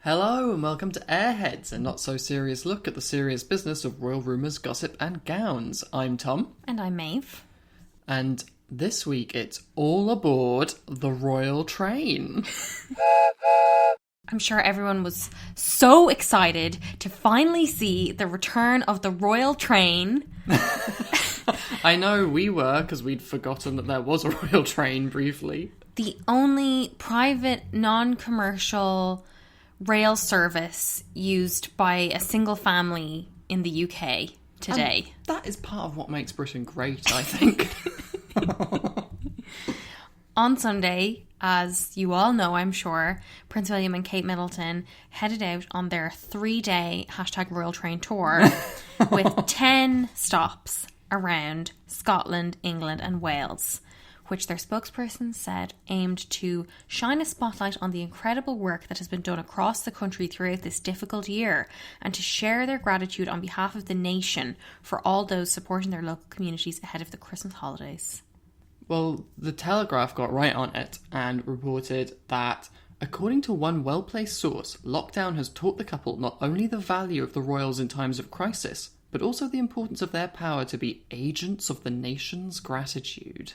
Hello and welcome to Airheads, a not-so-serious look at the serious business of royal rumours, gossip and gowns. I'm Tom. And I'm Maeve. And this week it's all aboard the royal train. I'm sure everyone was so excited to finally see the return of the royal train. I know we were, because we'd forgotten that there was a royal train briefly. The only private, non-commercial rail service used by a single family in the UK today. And that is part of what makes Britain great, I think. On Sunday, as you all know, I'm sure, Prince William and Kate Middleton headed out on their 3-day #Royal Train tour with 10 stops around Scotland, England and Wales, which their spokesperson said aimed to shine a spotlight on the incredible work that has been done across the country throughout this difficult year and to share their gratitude on behalf of the nation for all those supporting their local communities ahead of the Christmas holidays. Well, the Telegraph got right on it and reported that, according to one well-placed source, lockdown has taught the couple not only the value of the royals in times of crisis, but also the importance of their power to be agents of the nation's gratitude.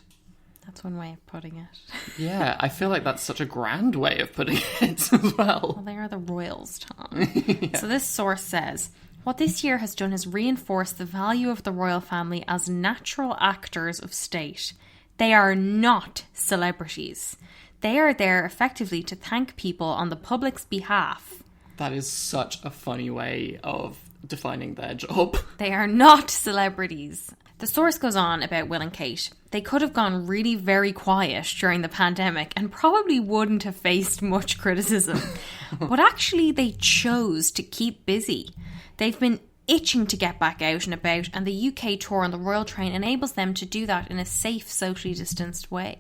That's one way of putting it. Yeah, I feel like that's such a grand way of putting it as well. Well, they are the royals, Tom. Yeah. So this source says, what this year has done is reinforce the value of the royal family as natural actors of state. They are not celebrities. They are there effectively to thank people on the public's behalf. That is such a funny way of defining their job. They are not celebrities. The source goes on about Will and Kate. They could have gone really very quiet during the pandemic and probably wouldn't have faced much criticism. But actually they chose to keep busy. They've been itching to get back out and about, and the UK tour on the Royal Train enables them to do that in a safe, socially distanced way.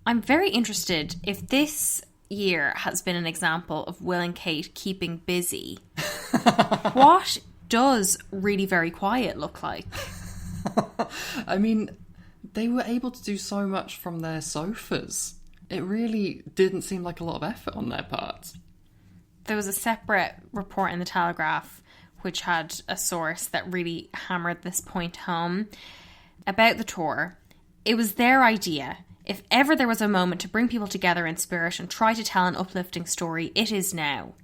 I'm very interested if this year has been an example of Will and Kate keeping busy. What does really very quiet look like? I mean, they were able to do so much from their sofas. It really didn't seem like a lot of effort on their part. There was a separate report in the Telegraph which had a source that really hammered this point home about the tour. It was their idea. If ever there was a moment to bring people together in spirit and try to tell an uplifting story, it is now.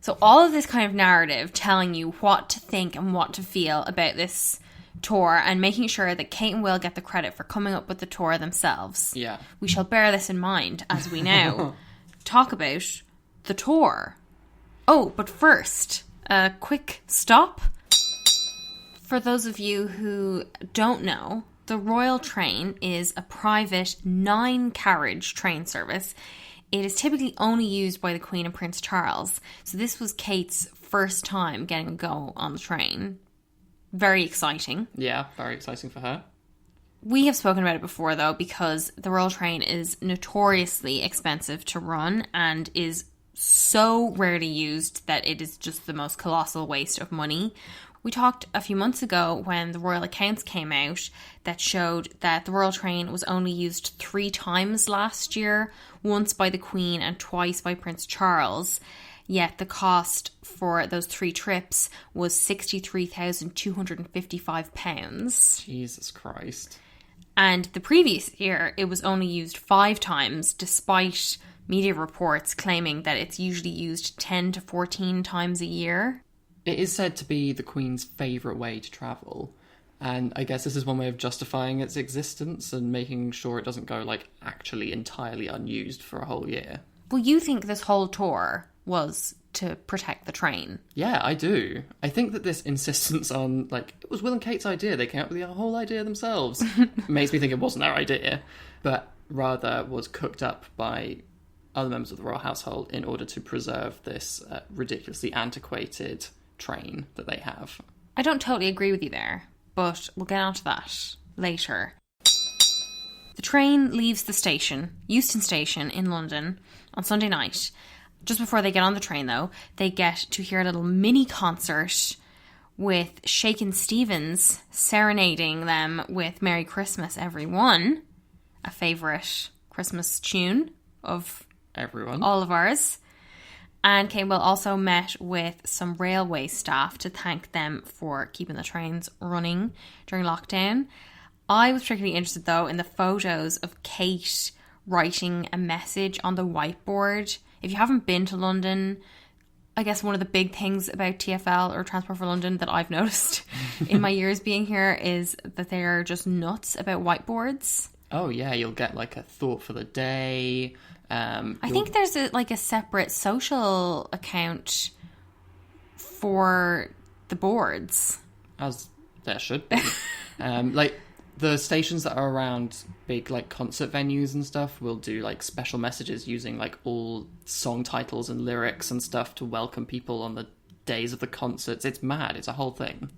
So all of this kind of narrative telling you what to think and what to feel about this tour and making sure that Kate and Will get the credit for coming up with the tour themselves. Yeah. We shall bear this in mind as we now talk about the tour. Oh, but first, a quick stop. For those of you who don't know, the Royal Train is a private 9-carriage train service. It is typically only used by the Queen and Prince Charles. So this was Kate's first time getting a go on the train. Very exciting. Yeah, very exciting for her. We have spoken about it before, though, because the Royal Train is notoriously expensive to run and is so rarely used that it is just the most colossal waste of money. We talked a few months ago when the royal accounts came out that showed that the Royal Train was only used 3 times last year, once by the Queen and twice by Prince Charles. Yet the cost for those 3 trips was £63,255. Jesus Christ. And the previous year, it was only used 5 times, despite media reports claiming that it's usually used 10 to 14 times a year. It is said to be the Queen's favourite way to travel. And I guess this is one way of justifying its existence and making sure it doesn't go, actually entirely unused for a whole year. Well, you think this whole tour was to protect the train? Yeah, I do. I think that this insistence on, it was Will and Kate's idea, they came up with the whole idea themselves, makes me think it wasn't their idea, but rather was cooked up by other members of the royal household in order to preserve this ridiculously antiquated train that they have. I don't totally agree with you there, but we'll get onto that later. The train leaves the station, Euston Station in London, on Sunday night. Just before they get on the train, though, they get to hear a little mini concert with Shakin' Stevens serenading them with Merry Christmas, Everyone, a favourite Christmas tune of everyone, all of ours. And Kate Will also met with some railway staff to thank them for keeping the trains running during lockdown. I was particularly interested, though, in the photos of Kate writing a message on the whiteboard. If you haven't been to London, I guess one of the big things about TfL or Transport for London that I've noticed in my years being here is that they're just nuts about whiteboards. Oh, yeah, you'll get like a thought for the day. I think there's a separate social account for the boards. As there should be. Like the stations that are around big like concert venues and stuff will do like special messages using like all song titles and lyrics and stuff to welcome people on the days of the concerts. It's mad. It's a whole thing.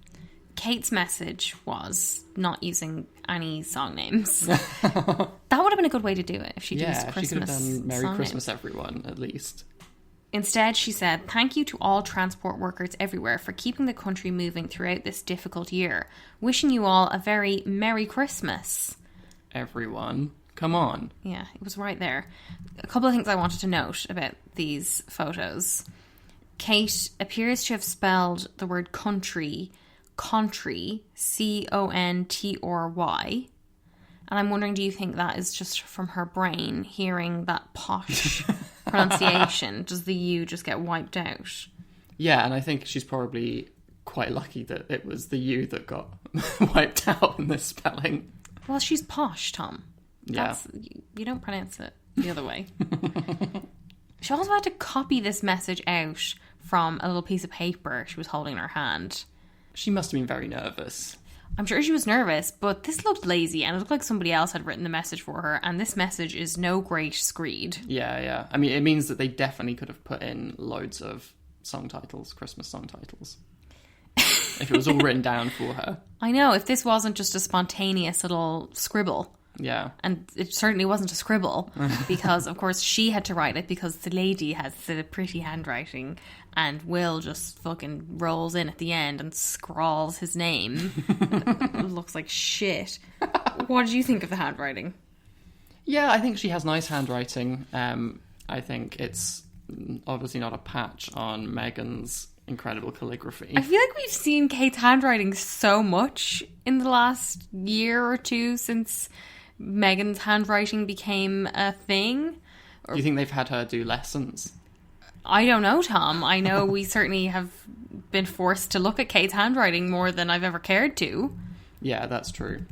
Kate's message was not using any song names. That would have been a good way to do it if she used Christmas. She could have done Merry Christmas, names. everyone, at least. Instead, she said, "Thank you to all transport workers everywhere for keeping the country moving throughout this difficult year. Wishing you all a very Merry Christmas." Everyone. Come on. Yeah, it was right there. A couple of things I wanted to note about these photos. Kate appears to have spelled the word country, Contry, Contry. And I'm wondering, do you think that is just from her brain hearing that posh pronunciation? Does the U just get wiped out? Yeah, and I think she's probably quite lucky that it was the U that got wiped out in this spelling. Well, she's posh, Tom. Yeah. You don't pronounce it the other way. She also had to copy this message out from a little piece of paper she was holding in her hand. She must have been very nervous. I'm sure she was nervous, but this looked lazy and it looked like somebody else had written the message for her, and this message is no great screed. Yeah. I mean, it means that they definitely could have put in loads of song titles, Christmas song titles, if it was all written down for her. I know, if this wasn't just a spontaneous little scribble. Yeah. And it certainly wasn't a scribble, because, of course, she had to write it because the lady has the pretty handwriting, and Will just fucking rolls in at the end and scrawls his name. It looks like shit. What did you think of the handwriting? Yeah, I think she has nice handwriting. I think it's obviously not a patch on Megan's incredible calligraphy. I feel like we've seen Kate's handwriting so much in the last year or two since Megan's handwriting became a thing. Do you think they've had her do lessons? I don't know, Tom. I know we certainly have been forced to look at Kate's handwriting more than I've ever cared to. Yeah, that's true.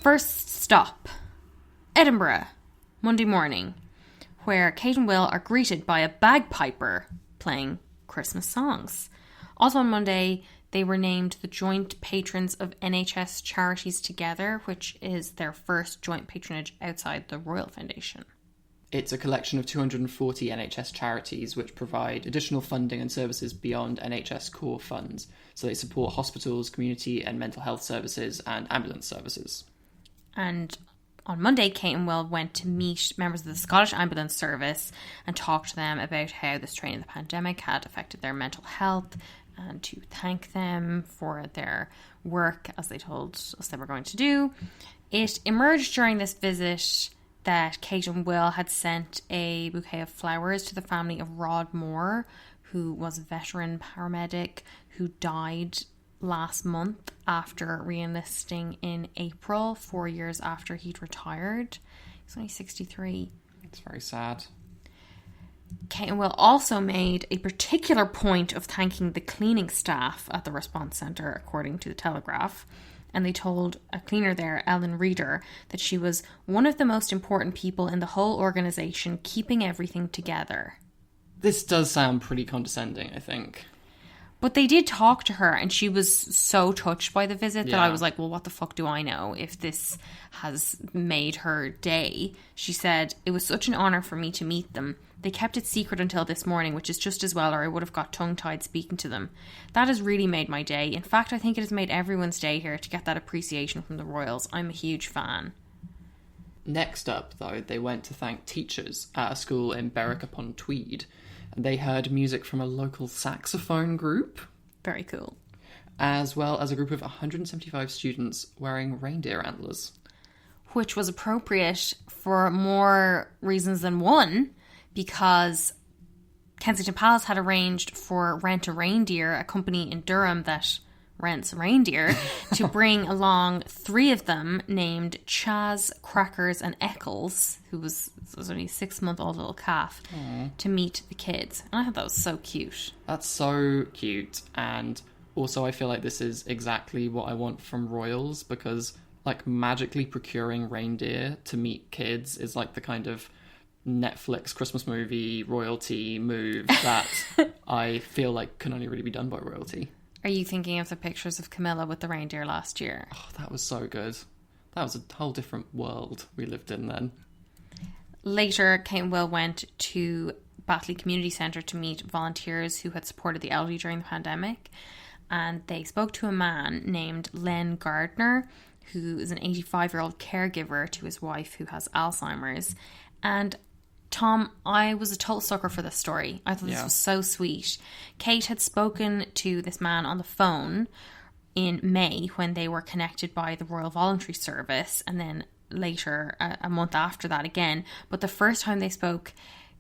First stop, Edinburgh, Monday morning, where Kate and Will are greeted by a bagpiper playing Christmas songs. Also on Monday, they were named the joint patrons of NHS Charities Together, which is their first joint patronage outside the Royal Foundation. It's a collection of 240 NHS charities which provide additional funding and services beyond NHS core funds. So they support hospitals, community and mental health services and ambulance services. And on Monday, Kate and Will went to meet members of the Scottish Ambulance Service and talk to them about how the strain of the pandemic had affected their mental health, and to thank them for their work, as they told us they were going to do. It emerged during this visit that Kate and Will had sent a bouquet of flowers to the family of Rod Moore, who was a veteran paramedic who died last month after re-enlisting in April, 4 years after he'd retired. He's only 63. It's very sad. Kate and Will also made a particular point of thanking the cleaning staff at the response centre, according to the Telegraph. And they told a cleaner there, Ellen Reeder, that she was one of the most important people in the whole organisation, keeping everything together. This does sound pretty condescending, I think. But they did talk to her, and she was so touched by the visit that Yeah. I was like, well, what the fuck do I know if this has made her day? She said, "It was such an honour for me to meet them. They kept it secret until this morning, which is just as well, or I would have got tongue-tied speaking to them. That has really made my day. In fact, I think it has made everyone's day here to get that appreciation from the Royals. I'm a huge fan." Next up, though, they went to thank teachers at a school in Berwick-upon-Tweed. And they heard music from a local saxophone group. Very cool. As well as a group of 175 students wearing reindeer antlers. Which was appropriate for more reasons than one, because Kensington Palace had arranged for Rent a Reindeer, a company in Durham that rents reindeer, to bring along 3 of them named Chaz, Crackers and Eccles, who was only a 6-month-old little calf, to meet the kids. And I thought that was so cute. That's so cute. And also I feel like this is exactly what I want from royals, because like magically procuring reindeer to meet kids is like the kind of Netflix Christmas movie royalty move that I feel like can only really be done by royalty. Are you thinking of the pictures of Camilla with the reindeer last year? Oh, that was so good. That was a whole different world we lived in then. Later, Kate and Will went to Batley Community Centre to meet volunteers who had supported the elderly during the pandemic. And they spoke to a man named Len Gardner, who is an 85-year-old caregiver to his wife who has Alzheimer's. And Tom, I was a total sucker for this story. I thought this was so sweet. Kate had spoken to this man on the phone in May when they were connected by the Royal Voluntary Service, and then later, a month after that again. But the first time they spoke,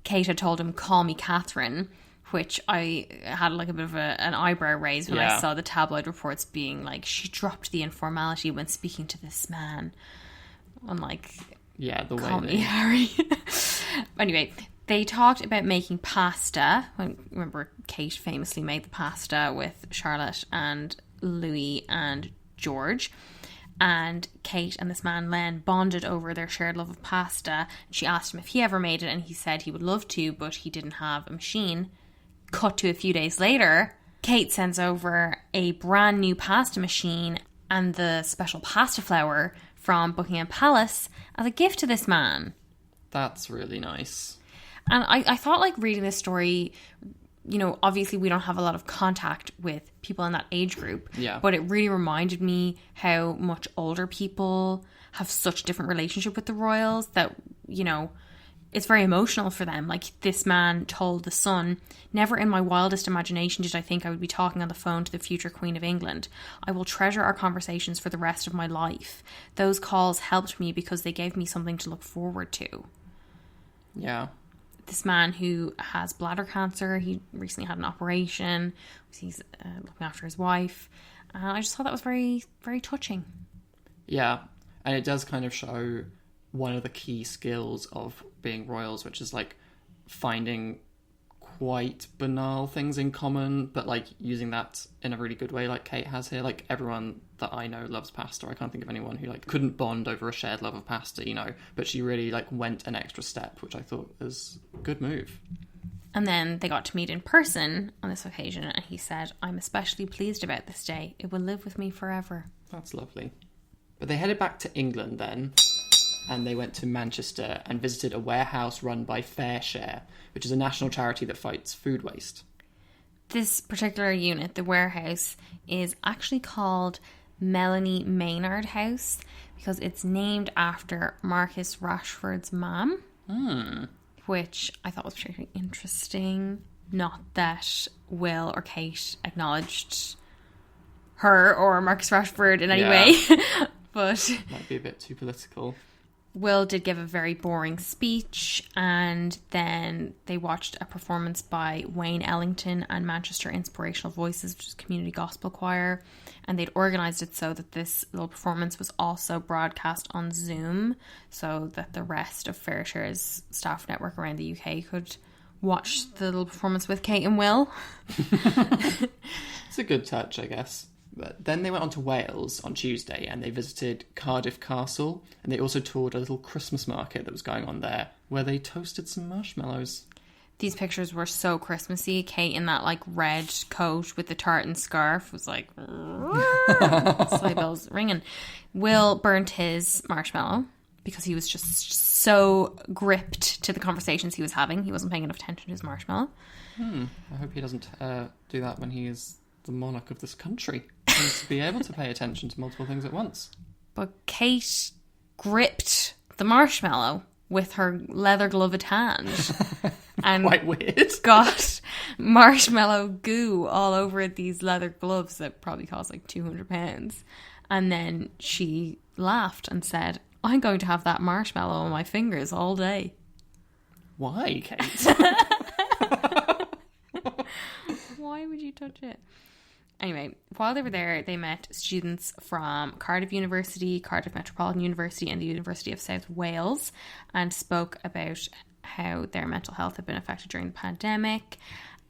Kate had told him, "Call me Catherine," which I had like a bit of an eyebrow raise when I saw the tabloid reports being like, she dropped the informality when speaking to this man. I'm like... Yeah, the way call me Harry. Anyway, they talked about making pasta. Remember, Kate famously made the pasta with Charlotte and Louis and George. And Kate and this man, Len, bonded over their shared love of pasta. She asked him if he ever made it, and he said he would love to, but he didn't have a machine. Cut to a few days later, Kate sends over a brand new pasta machine and the special pasta flour from Buckingham Palace as a gift to this man. That's really nice. And I thought, like, reading this story, you know, obviously we don't have a lot of contact with people in that age group. Yeah. But it really reminded me how much older people have such a different relationship with the royals that, you know, it's very emotional for them. Like, this man told the Sun, "Never in my wildest imagination did I think I would be talking on the phone to the future Queen of England. I will treasure our conversations for the rest of my life. Those calls helped me because they gave me something to look forward to." Yeah. This man who has bladder cancer, he recently had an operation. He's looking after his wife. I just thought that was very, very touching. Yeah. And it does kind of show one of the key skills of being royals, which is like finding quite banal things in common, but like using that in a really good way, like Kate has here. Like, everyone that I know loves pasta. I can't think of anyone who like couldn't bond over a shared love of pasta, you know, but she really like went an extra step, which I thought was a good move. And then they got to meet in person on this occasion, and he said, "I'm especially pleased about this day. It will live with me forever." That's lovely. But they headed back to England then, and they went to Manchester and visited a warehouse run by FareShare, which is a national charity that fights food waste. This particular unit, the warehouse, is actually called Melanie Maynard House because it's named after Marcus Rashford's mum, which I thought was particularly interesting. Not that Will or Kate acknowledged her or Marcus Rashford in any way, but... Might be a bit too political. Will did give a very boring speech, and then they watched a performance by Wayne Ellington and Manchester Inspirational Voices, which is a community gospel choir, and they'd organised it so that this little performance was also broadcast on Zoom so that the rest of FareShare's staff network around the UK could watch the little performance with Kate and Will. It's a good touch, I guess. But then they went on to Wales on Tuesday and they visited Cardiff Castle, and they also toured a little Christmas market that was going on there where they toasted some marshmallows. These pictures were so Christmassy. Kate in that like red coat with the tartan scarf was like sleigh bells ringing. Will burnt his marshmallow because he was just so gripped to the conversations he was having. He wasn't paying enough attention to his marshmallow. I hope he doesn't do that when he is the monarch of this country. He needs to be able to pay attention to multiple things at once. But Kate gripped the marshmallow with her leather gloved hand. And quite weird. Got marshmallow goo all over these leather gloves that probably cost like £200. And then she laughed and said, "I'm going to have that marshmallow on my fingers all day." Why, Kate? Why would you touch it? Anyway, while they were there, they met students from Cardiff University, Cardiff Metropolitan University, and the University of South Wales, and spoke about how their mental health had been affected during the pandemic.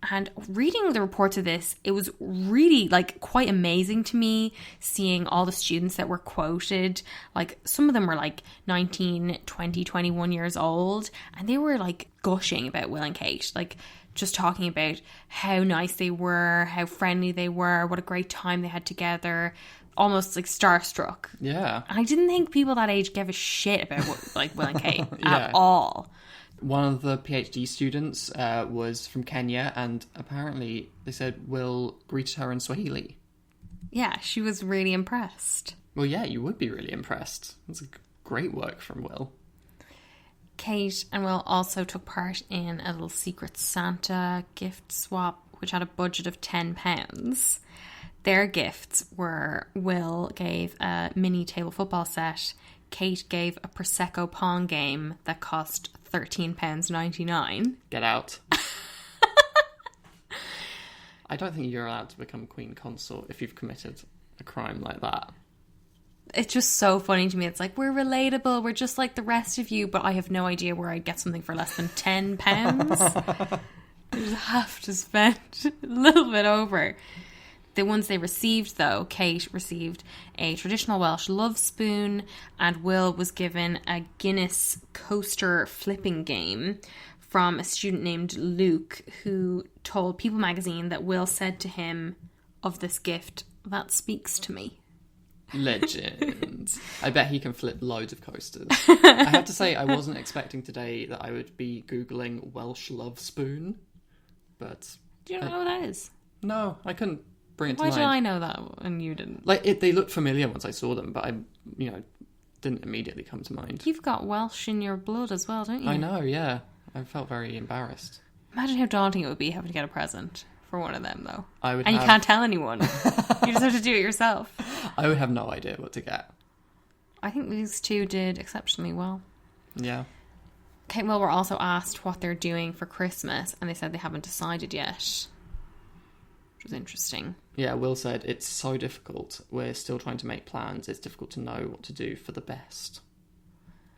And reading the reports of this, it was really like quite amazing to me seeing all the students that were quoted. Like some of them were like 19, 20, 21 years old, and they were like gushing about Will and Kate, like just talking about how nice they were, how friendly they were, what a great time they had together, almost like starstruck. Yeah. And I didn't think people that age gave a shit about like Will and Kate Yeah. at all. One of the PhD students was from Kenya, and apparently they said Will greeted her in Swahili. Yeah, she was really impressed. Well, yeah, you would be really impressed. That's great work from Will. Kate and Will also took part in a little Secret Santa gift swap, which had a budget of £10. Their gifts were Will gave a mini table football set, Kate gave a Prosecco Pong game that cost £13.99. Get out. I don't think you're allowed to become Queen Consort if you've committed a crime like that. It's just so funny to me. It's like, we're relatable, we're just like the rest of you, but I have no idea where I'd get something for less than £10. I just have to spend a little bit over. The ones they received, though, Kate received a traditional Welsh love spoon, and Will was given a Guinness coaster flipping game from a student named Luke, who told People magazine that Will said to him of this gift, "That speaks to me." Legend. I bet he can flip loads of coasters. I have to say, I wasn't expecting today that I would be Googling Welsh love spoon, but... Do you know what that is? No, I couldn't bring it to Why mind. did I know that and you didn't? Like, they looked familiar once I saw them, but I, didn't immediately come to mind. You've got Welsh in your blood as well, don't you? I know, yeah. I felt very embarrassed. Imagine how daunting it would be having to get a present for one of them, though. You can't tell anyone. You just have to do it yourself. I would have no idea what to get. I think these two did exceptionally well. Yeah. Kate and Will were also asked what they're doing for Christmas, and they said they haven't decided yet, which was interesting. Yeah, Will said, it's so difficult. We're still trying to make plans. It's difficult to know what to do for the best.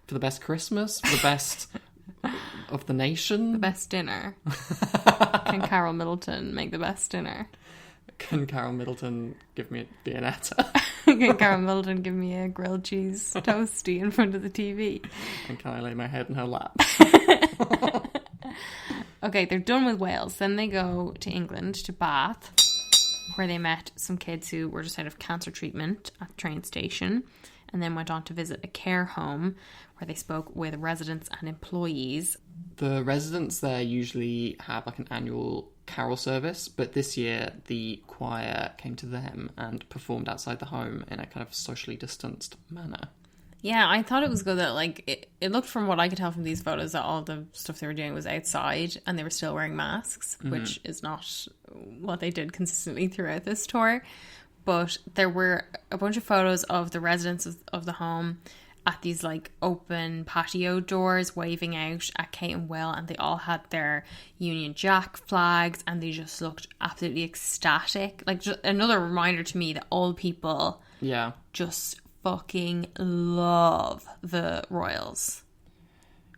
For the best Christmas? For the best of the nation? The best dinner. Can Carol Middleton make the best dinner? Can Carol Middleton give me a Viennetta? Can Carol Middleton give me a grilled cheese toasty in front of the TV? And can I lay my head in her lap? Okay, they're done with Wales. Then they go to England, to Bath, where they met some kids who were just out of cancer treatment at the train station, and then went on to visit a care home where they spoke with residents and employees. The residents there usually have like an annual carol service, but this year the choir came to them and performed outside the home in a kind of socially distanced manner. Yeah, I thought it was good that, like, it looked from what I could tell from these photos that all the stuff they were doing was outside and they were still wearing masks, which is not what they did consistently throughout this tour. But there were a bunch of photos of the residents of the home at these, like, open patio doors waving out at Kate and Will, and they all had their Union Jack flags and they just looked absolutely ecstatic. Like, just another reminder to me that old people just fucking love the royals.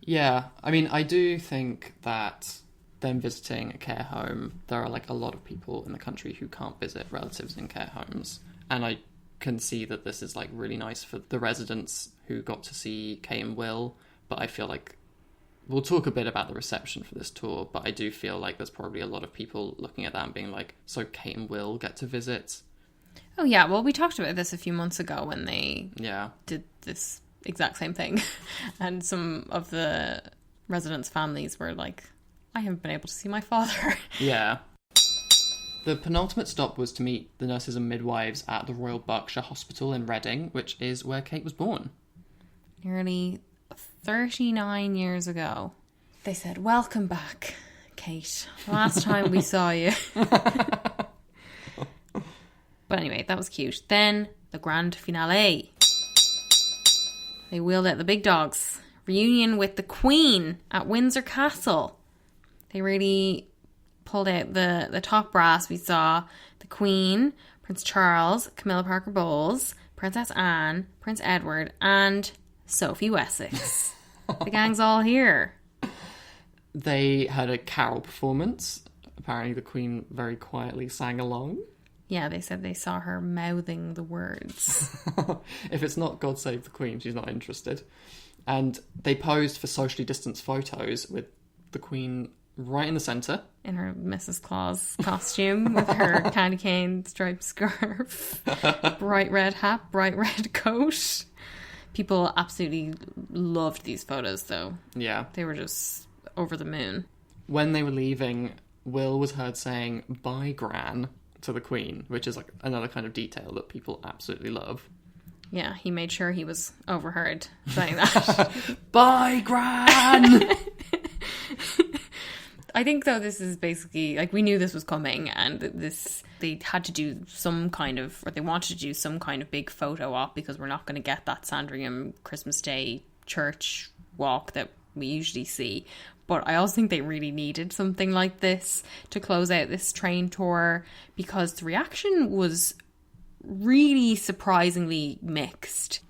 Yeah, I mean, I do think that them visiting a care home, there are like a lot of people in the country who can't visit relatives in care homes, and I can see that this is like really nice for the residents who got to see Kate and Will, but I feel like we'll talk a bit about the reception for this tour, but I do feel like there's probably a lot of people looking at that and being like, so Kate and Will get to visit? Oh yeah, well, we talked about this a few months ago when they did this exact same thing. And some of the residents' families were like, I haven't been able to see my father. Yeah. The penultimate stop was to meet the nurses and midwives at the Royal Berkshire Hospital in Reading, which is where Kate was born. Nearly 39 years ago. They said, welcome back, Kate. Last time we saw you. But anyway, that was cute. Then, the grand finale. They wheeled out the big dogs. Reunion with the Queen at Windsor Castle. They really pulled out the top brass. We saw the Queen, Prince Charles, Camilla Parker Bowles, Princess Anne, Prince Edward, and Sophie Wessex. The gang's all here. They had a carol performance. Apparently the Queen very quietly sang along. Yeah, they said they saw her mouthing the words. If it's not God Save the Queen, she's not interested. And they posed for socially distanced photos with the Queen right in the centre. In her Mrs. Claus costume with her candy cane striped scarf, bright red hat, bright red coat. People absolutely loved these photos, though. Yeah. They were just over the moon. When they were leaving, Will was heard saying, "Bye, Gran," to the Queen, which is like another kind of detail that people absolutely love. Yeah, he made sure he was overheard saying that. Bye, Gran! I think, though, this is basically, like, we knew this was coming, and they had to do some kind of, or they wanted to do some kind of big photo op, because we're not going to get that Sandringham Christmas Day church walk that we usually see. But I also think they really needed something like this to close out this train tour, because the reaction was really surprisingly mixed.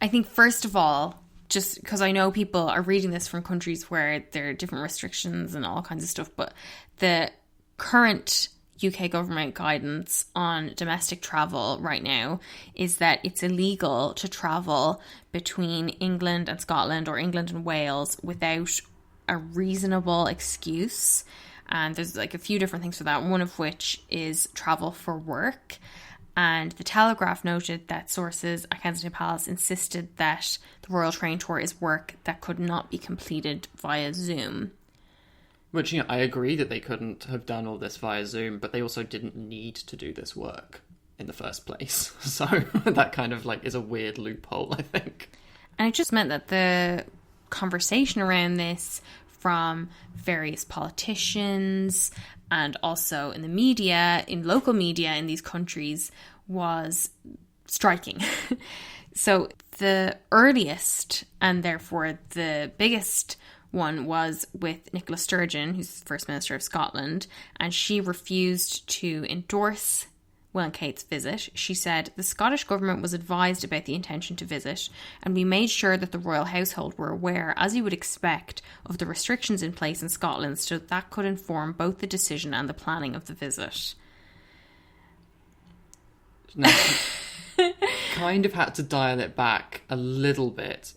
I think, first of all, just because I know people are reading this from countries where there are different restrictions and all kinds of stuff, but the current UK government guidance on domestic travel right now is that it's illegal to travel between England and Scotland or England and Wales without a reasonable excuse. And there's like a few different things for that, one of which is travel for work. And the Telegraph noted that sources at Kensington Palace insisted that the Royal Train Tour is work that could not be completed via Zoom. Which, I agree that they couldn't have done all this via Zoom, but they also didn't need to do this work in the first place. So that kind of is a weird loophole, I think. And it just meant that the conversation around this from various politicians and also in the media, in local media in these countries, was striking. So the earliest and therefore the biggest one was with Nicola Sturgeon, who's First Minister of Scotland, and she refused to endorse Will and Kate's visit. She said, "The Scottish government was advised about the intention to visit, and we made sure that the royal household were aware, as you would expect, of the restrictions in place in Scotland, so that could inform both the decision and the planning of the visit." Now, kind of had to dial it back a little bit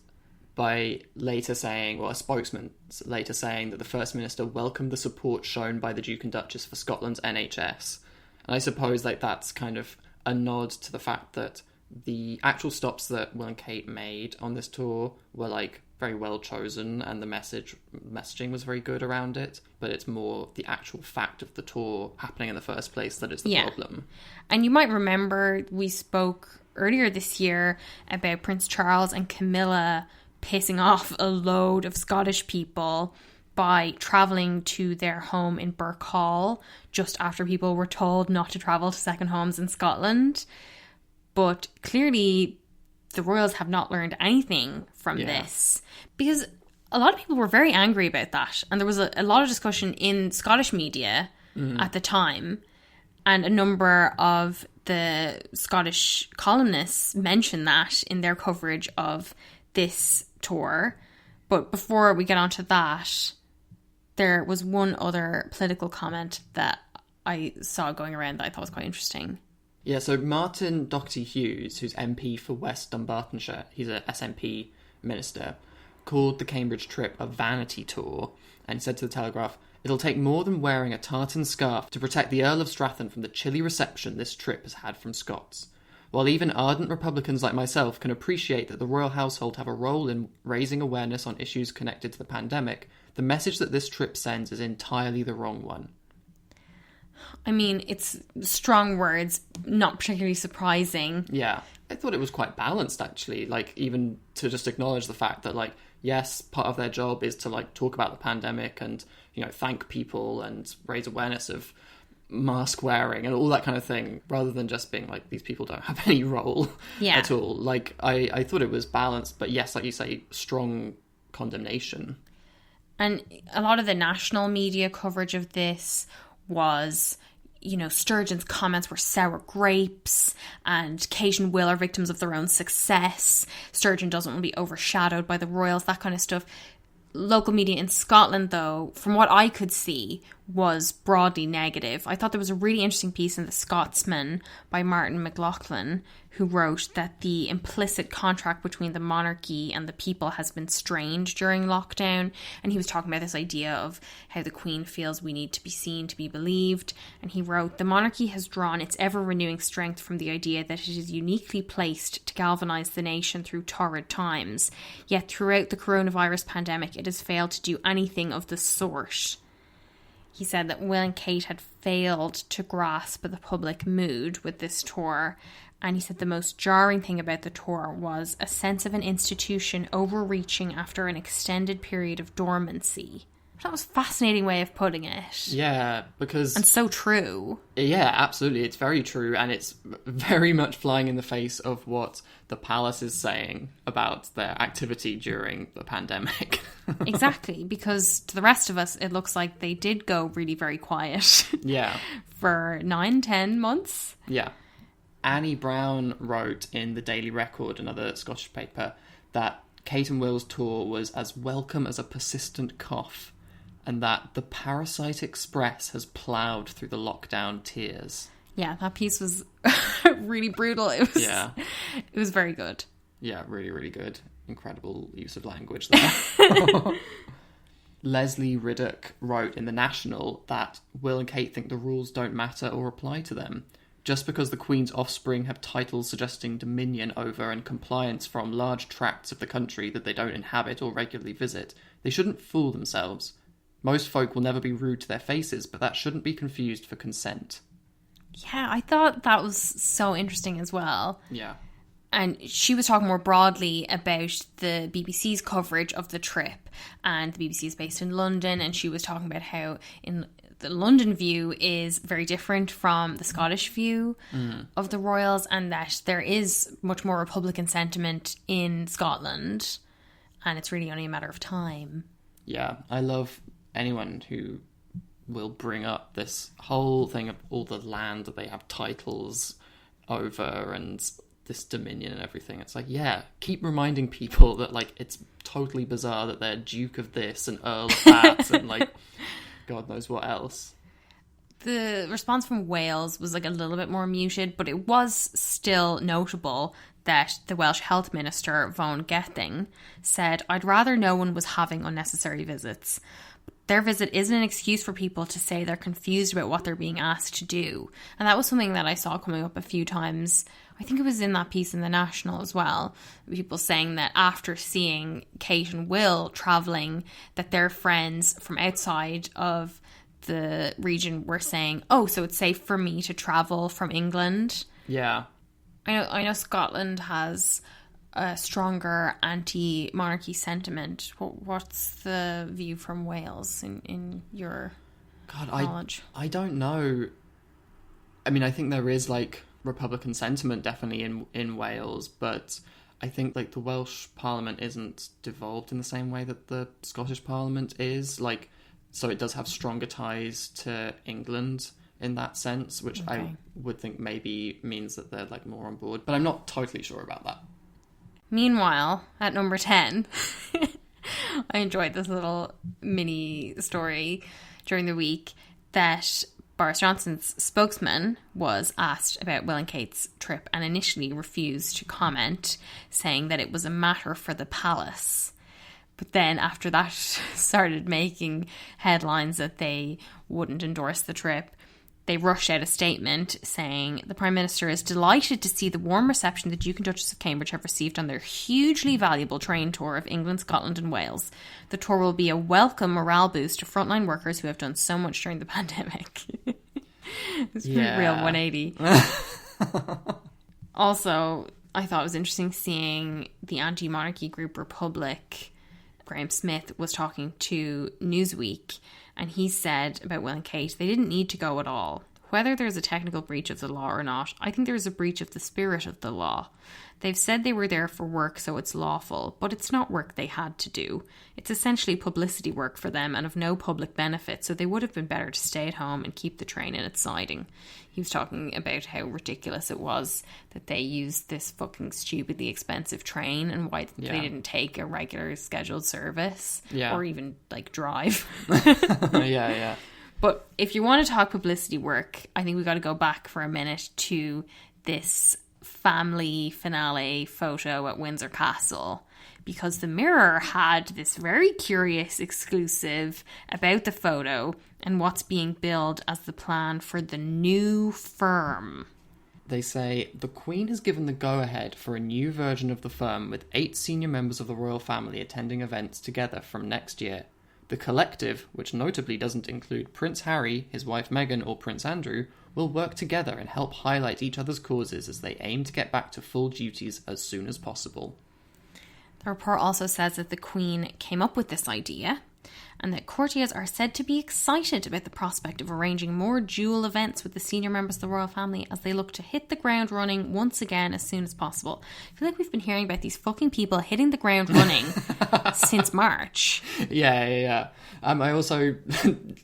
by later saying, well, a spokesman later saying that the First Minister welcomed the support shown by the Duke and Duchess for Scotland's NHS. And I suppose that's kind of a nod to the fact that the actual stops that Will and Kate made on this tour were very well chosen, and the messaging was very good around it. But it's more the actual fact of the tour happening in the first place that is the problem. And you might remember we spoke earlier this year about Prince Charles and Camilla pissing off a load of Scottish people by travelling to their home in Burke Hall just after people were told not to travel to second homes in Scotland. But clearly the royals have not learned anything from this, because a lot of people were very angry about that. And there was a lot of discussion in Scottish media at the time, and a number of the Scottish columnists mentioned that in their coverage of this tour. But before we get on to that, there was one other political comment that I saw going around that I thought was quite interesting. Yeah, so Martin Doherty Hughes, who's MP for West Dunbartonshire, he's a SNP minister, called the Cambridge trip a vanity tour, and said to the Telegraph, "It'll take more than wearing a tartan scarf to protect the Earl of Strathern from the chilly reception this trip has had from Scots. While even ardent Republicans like myself can appreciate that the royal household have a role in raising awareness on issues connected to the pandemic, the message that this trip sends is entirely the wrong one." I mean, it's strong words, not particularly surprising. Yeah, I thought it was quite balanced, actually. Even to just acknowledge the fact that, yes, part of their job is to, talk about the pandemic and, thank people and raise awareness of mask wearing and all that kind of thing, rather than just being these people don't have any role at all. I thought it was balanced, but yes, like you say, strong condemnation. And a lot of the national media coverage of this was, Sturgeon's comments were sour grapes, and Kate and Will are victims of their own success. Sturgeon doesn't want to be overshadowed by the royals, that kind of stuff. Local media in Scotland, though, from what I could see, was broadly negative. I thought there was a really interesting piece in The Scotsman by Martin McLaughlin, who wrote that the implicit contract between the monarchy and the people has been strained during lockdown. And he was talking about this idea of how the Queen feels we need to be seen to be believed. And he wrote, the monarchy has drawn its ever-renewing strength from the idea that it is uniquely placed to galvanise the nation through torrid times. Yet throughout the coronavirus pandemic, it has failed to do anything of the sort. He said that Will and Kate had failed to grasp the public mood with this tour. And he said the most jarring thing about the tour was a sense of an institution overreaching after an extended period of dormancy. That was a fascinating way of putting it. Yeah, because... And so true. Yeah, absolutely. It's very true. And it's very much flying in the face of what the palace is saying about their activity during the pandemic. Exactly. Because to the rest of us, it looks like they did go really very quiet. Yeah. For 9-10 months. Yeah. Annie Brown wrote in the Daily Record, another Scottish paper, that Kate and Will's tour was as welcome as a persistent cough, and that the Parasite Express has ploughed through the lockdown tears. Yeah, that piece was really brutal. It was very good. Yeah, really, really good. Incredible use of language there. Leslie Riddoch wrote in The National that Will and Kate think the rules don't matter or apply to them. Just because the Queen's offspring have titles suggesting dominion over and compliance from large tracts of the country that they don't inhabit or regularly visit, they shouldn't fool themselves. Most folk will never be rude to their faces, but that shouldn't be confused for consent. Yeah, I thought that was so interesting as well. Yeah. And she was talking more broadly about the BBC's coverage of the trip. And the BBC is based in London, and she was talking about how in the London view is very different from the Scottish view of the royals, and that there is much more Republican sentiment in Scotland, and it's really only a matter of time. Yeah, I love anyone who will bring up this whole thing of all the land that they have titles over and this dominion and everything. It's like, yeah, keep reminding people that, like, it's totally bizarre that they're Duke of this and Earl of that and, like, God knows what else. The response from Wales was like a little bit more muted, but it was still notable that the Welsh Health Minister, Vaughan Gething, said, I'd rather no one was having unnecessary visits. Their visit isn't an excuse for people to say they're confused about what they're being asked to do. And that was something that I saw coming up a few times. I think it was in that piece in The National as well. People saying that after seeing Kate and Will travelling, that their friends from outside of the region were saying, oh, so it's safe for me to travel from England. Yeah. I know Scotland has a stronger anti-monarchy sentiment. What's the view from Wales in your knowledge? I don't know. I mean, I think there is, like, Republican sentiment definitely in Wales, but I think, like, the Welsh Parliament isn't devolved in the same way that the Scottish Parliament is. Like, so it does have stronger ties to England in that sense, which okay. I would think maybe means that they're, like, more on board, but I'm not totally sure about that. Meanwhile, at number 10, I enjoyed this little mini story during the week that Boris Johnson's spokesman was asked about Will and Kate's trip and initially refused to comment, saying that it was a matter for the palace. But then after that started making headlines that they wouldn't endorse the trip, they rushed out a statement saying the Prime Minister is delighted to see the warm reception the Duke and Duchess of Cambridge have received on their hugely valuable train tour of England, Scotland and Wales. The tour will be a welcome morale boost to frontline workers who have done so much during the pandemic. It's pretty real 180. Also, I thought it was interesting seeing the anti-monarchy group Republic. Graham Smith was talking to Newsweek, and he said about Will and Kate, they didn't need to go at all. whether there's a technical breach of the law or not, I think there's a breach of the spirit of the law. They've said they were there for work, so it's lawful, but it's not work they had to do. It's essentially publicity work for them and of no public benefit, so they would have been better to stay at home and keep the train in its siding. He was talking about how ridiculous it was that they used this fucking stupidly expensive train and why they didn't take a regular scheduled service or even like drive. Yeah. But if you want to talk publicity work, I think we got to go back for a minute to this family finale photo at Windsor Castle, because the Mirror had this very curious exclusive about the photo and what's being billed as the plan for the new firm. They say, the Queen has given the go-ahead for a new version of the firm with 8 senior members of the royal family attending events together from next year. The collective, which notably doesn't include Prince Harry, his wife Meghan, or Prince Andrew, will work together and help highlight each other's causes as they aim to get back to full duties as soon as possible. The report also says that the Queen came up with this idea and that courtiers are said to be excited about the prospect of arranging more dual events with the senior members of the royal family as they look to hit the ground running once again as soon as possible. I feel like we've been hearing about these fucking people hitting the ground running since March. Yeah. I also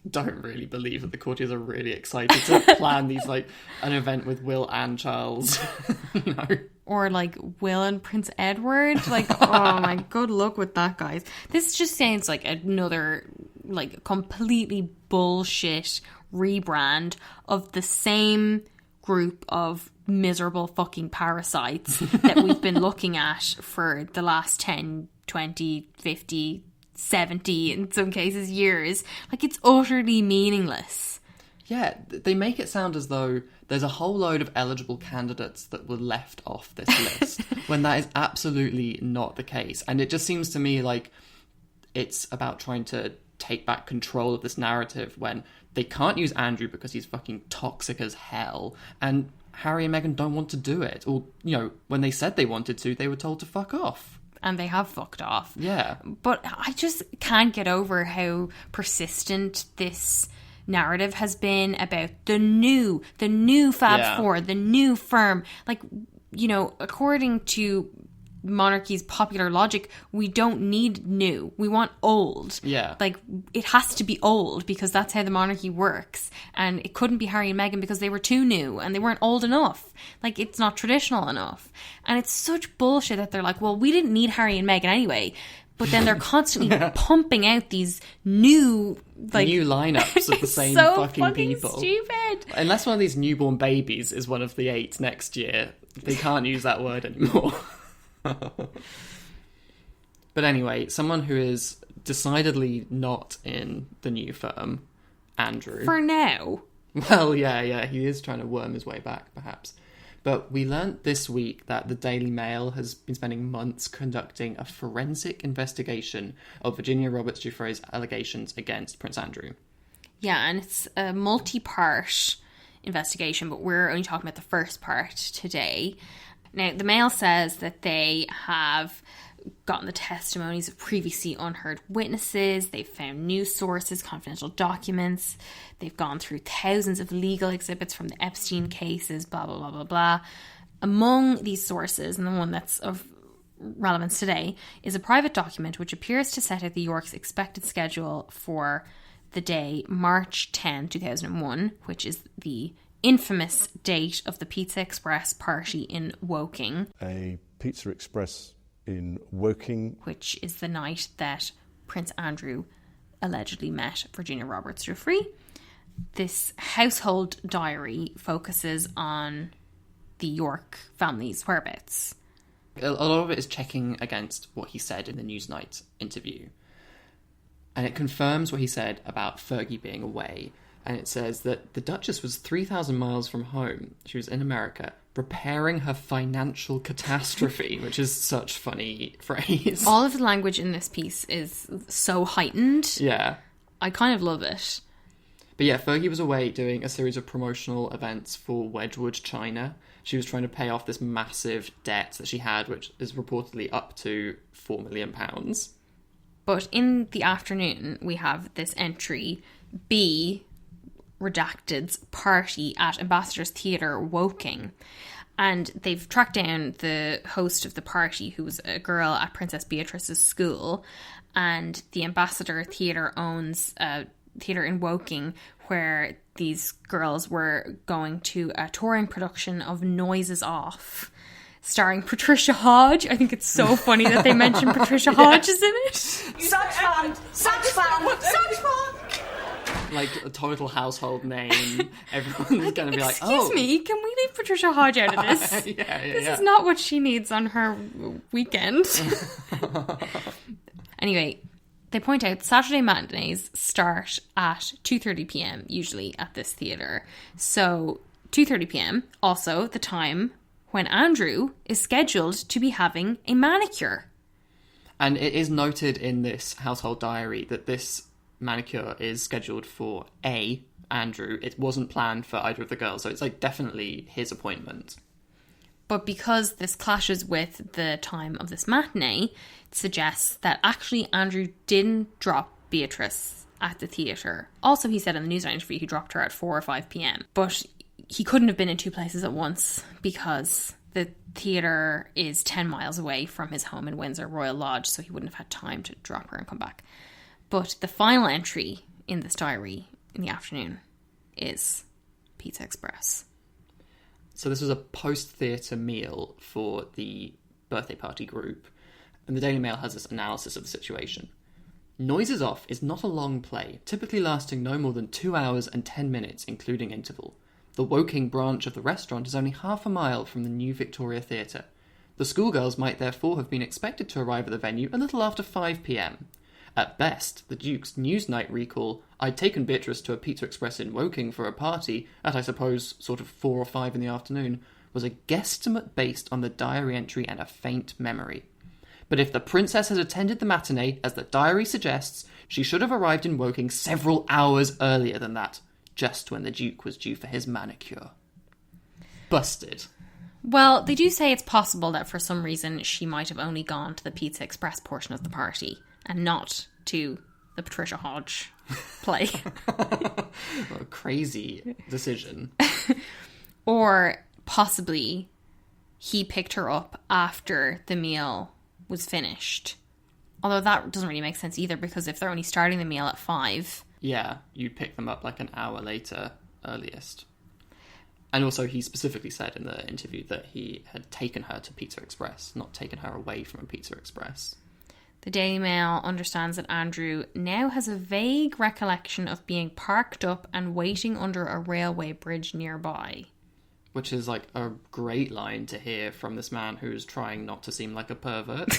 don't really believe that the courtiers are really excited to plan these, like, an event with Will and Charles. No. Or like Will and Prince Edward. Like, oh my, good luck with that, guys. This just sounds like another, like, completely bullshit rebrand of the same group of miserable fucking parasites that we've been looking at for the last 10, 20, 50, 70, in some cases, years. Like, it's utterly meaningless. Yeah, they make it sound as though there's a whole load of eligible candidates that were left off this list, when that is absolutely not the case. And it just seems to me like it's about trying to take back control of this narrative when they can't use Andrew because he's fucking toxic as hell, and Harry and Meghan don't want to do it. Or, you know, when they said they wanted to, they were told to fuck off. And they have fucked off. Yeah. But I just can't get over how persistent this narrative has been about the new Fab Four, the new firm. Like, you know, according to monarchy's popular logic, we don't need new. We want old. Yeah. Like, it has to be old because that's how the monarchy works. And it couldn't be Harry and Meghan because they were too new and they weren't old enough. Like, it's not traditional enough. And it's such bullshit that they're like, well, we didn't need Harry and Meghan anyway. But then they're constantly pumping out these new lineups of the same so fucking people. Stupid. Unless one of these newborn babies is one of the 8 next year, they can't use that word anymore. But anyway, someone who is decidedly not in the new firm, Andrew. For now. Well, yeah, he is trying to worm his way back, perhaps. But we learnt this week that the Daily Mail has been spending months conducting a forensic investigation of Virginia Roberts Giuffre's allegations against Prince Andrew. Yeah, and it's a multi-part investigation, but we're only talking about the first part today. Now, the Mail says that they have gotten the testimonies of previously unheard witnesses, they've found news sources, confidential documents, they've gone through thousands of legal exhibits from the Epstein cases, blah, blah, blah, blah, blah. Among these sources, and the one that's of relevance today, is a private document which appears to set out the York's expected schedule for the day March 10, 2001, which is the infamous date of the Pizza Express party in Woking. A Pizza Express in Woking, which is the night that Prince Andrew allegedly met Virginia Roberts Giuffre. This household diary focuses on the York family's whereabouts. A lot of it is checking against what he said in the Newsnight interview. And it confirms what he said about Fergie being away. And it says that the Duchess was 3,000 miles from home. She was in America, preparing her financial catastrophe, which is such a funny phrase. All of the language in this piece is so heightened. Yeah. I kind of love it. But yeah, Fergie was away doing a series of promotional events for Wedgwood China. She was trying to pay off this massive debt that she had, which is reportedly up to £4 million. But in the afternoon, we have this entry, B, redacted's party at Ambassador's Theatre, Woking. And they've tracked down the host of the party, who was a girl at Princess Beatrice's school. And the Ambassador Theatre owns a theatre in Woking where these girls were going to a touring production of Noises Off, starring Patricia Hodge. I think it's so funny that they mention Patricia Hodge is in it. Such fun! Such fun! Such fun! Like a total household name. Everyone's going to be like, Excuse me, can we leave Patricia Hodge out of this? This is not what she needs on her weekend. Anyway, they point out Saturday matinees start at 2:30pm, usually at this theatre. So 2:30pm, also the time when Andrew is scheduled to be having a manicure. And it is noted in this household diary that this manicure is scheduled for Andrew. It wasn't planned for either of the girls, so it's like definitely his appointment. But because this clashes with the time of this matinee, it suggests that actually Andrew didn't drop Beatrice at the theatre. Also, he said in the Newsnight interview he dropped her at 4 or 5pm. But he couldn't have been in two places at once because the theatre is 10 miles away from his home in Windsor, Royal Lodge, so he wouldn't have had time to drop her and come back. But the final entry in this diary in the afternoon is Pizza Express. So this was a post-theatre meal for the birthday party group, and the Daily Mail has this analysis of the situation. Noises Off is not a long play, typically lasting no more than 2 hours and 10 minutes, including interval. The Woking branch of the restaurant is only half a mile from the new Victoria Theatre. The schoolgirls might therefore have been expected to arrive at the venue a little after 5pm. At best, the Duke's Newsnight recall, I'd taken Beatrice to a Pizza Express in Woking for a party at, I suppose, sort of 4 or 5 in the afternoon, was a guesstimate based on the diary entry and a faint memory. But if the princess had attended the matinee, as the diary suggests, she should have arrived in Woking several hours earlier than that, just when the Duke was due for his manicure. Busted. Well, they do say it's possible that for some reason she might have only gone to the Pizza Express portion of the party and not to the Patricia Hodge play. What a crazy decision. Or possibly he picked her up after the meal was finished. Although that doesn't really make sense either, because if they're only starting the meal at 5... Yeah, you'd pick them up like an hour later, earliest. And also he specifically said in the interview that he had taken her to Pizza Express, not taken her away from a Pizza Express. The Daily Mail understands that Andrew now has a vague recollection of being parked up and waiting under a railway bridge nearby. Which is like a great line to hear from this man who's trying not to seem like a pervert.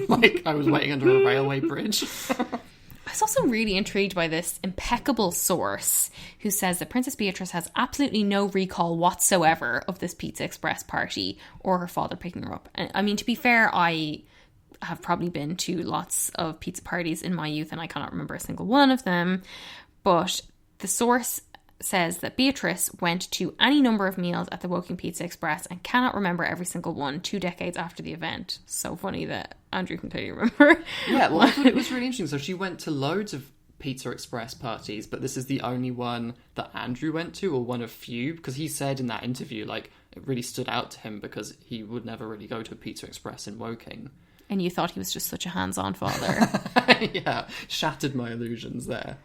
Like, I was waiting under a railway bridge. I was also really intrigued by this impeccable source who says that Princess Beatrice has absolutely no recall whatsoever of this Pizza Express party or her father picking her up. And, I mean, to be fair, I have probably been to lots of pizza parties in my youth and I cannot remember a single one of them. But the source says that Beatrice went to any number of meals at the Woking Pizza Express and cannot remember every single one 2 decades after the event. So funny that Andrew can clearly remember. Yeah, well, I thought it was really interesting. So she went to loads of Pizza Express parties, but this is the only one that Andrew went to, or one of few, because he said in that interview, like, it really stood out to him because he would never really go to a Pizza Express in Woking. And you thought he was just such a hands-on father. Yeah, shattered my illusions there.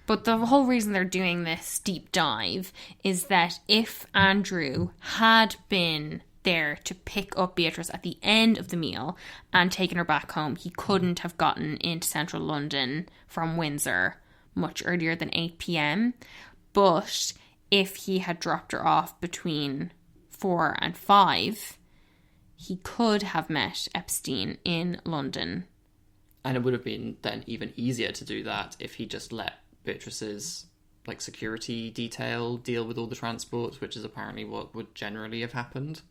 But the whole reason they're doing this deep dive is that if Andrew had been there to pick up Beatrice at the end of the meal and taken her back home, he couldn't have gotten into central London from Windsor much earlier than 8pm. But if he had dropped her off between 4 and 5, he could have met Epstein in London. And it would have been then even easier to do that if he just let Beatrice's like security detail deal with all the transports, which is apparently what would generally have happened.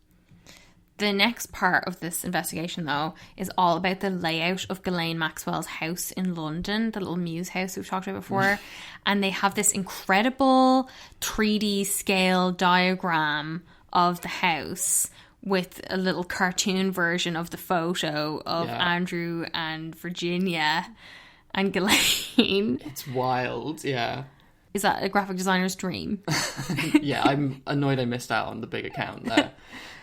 The next part of this investigation, though, is all about the layout of Ghislaine Maxwell's house in London, the little Muse house we've talked about before. And they have this incredible 3D scale diagram of the house with a little cartoon version of the photo of Andrew and Virginia and Ghislaine. It's wild, yeah. Is that a graphic designer's dream? Yeah, I'm annoyed I missed out on the big account there.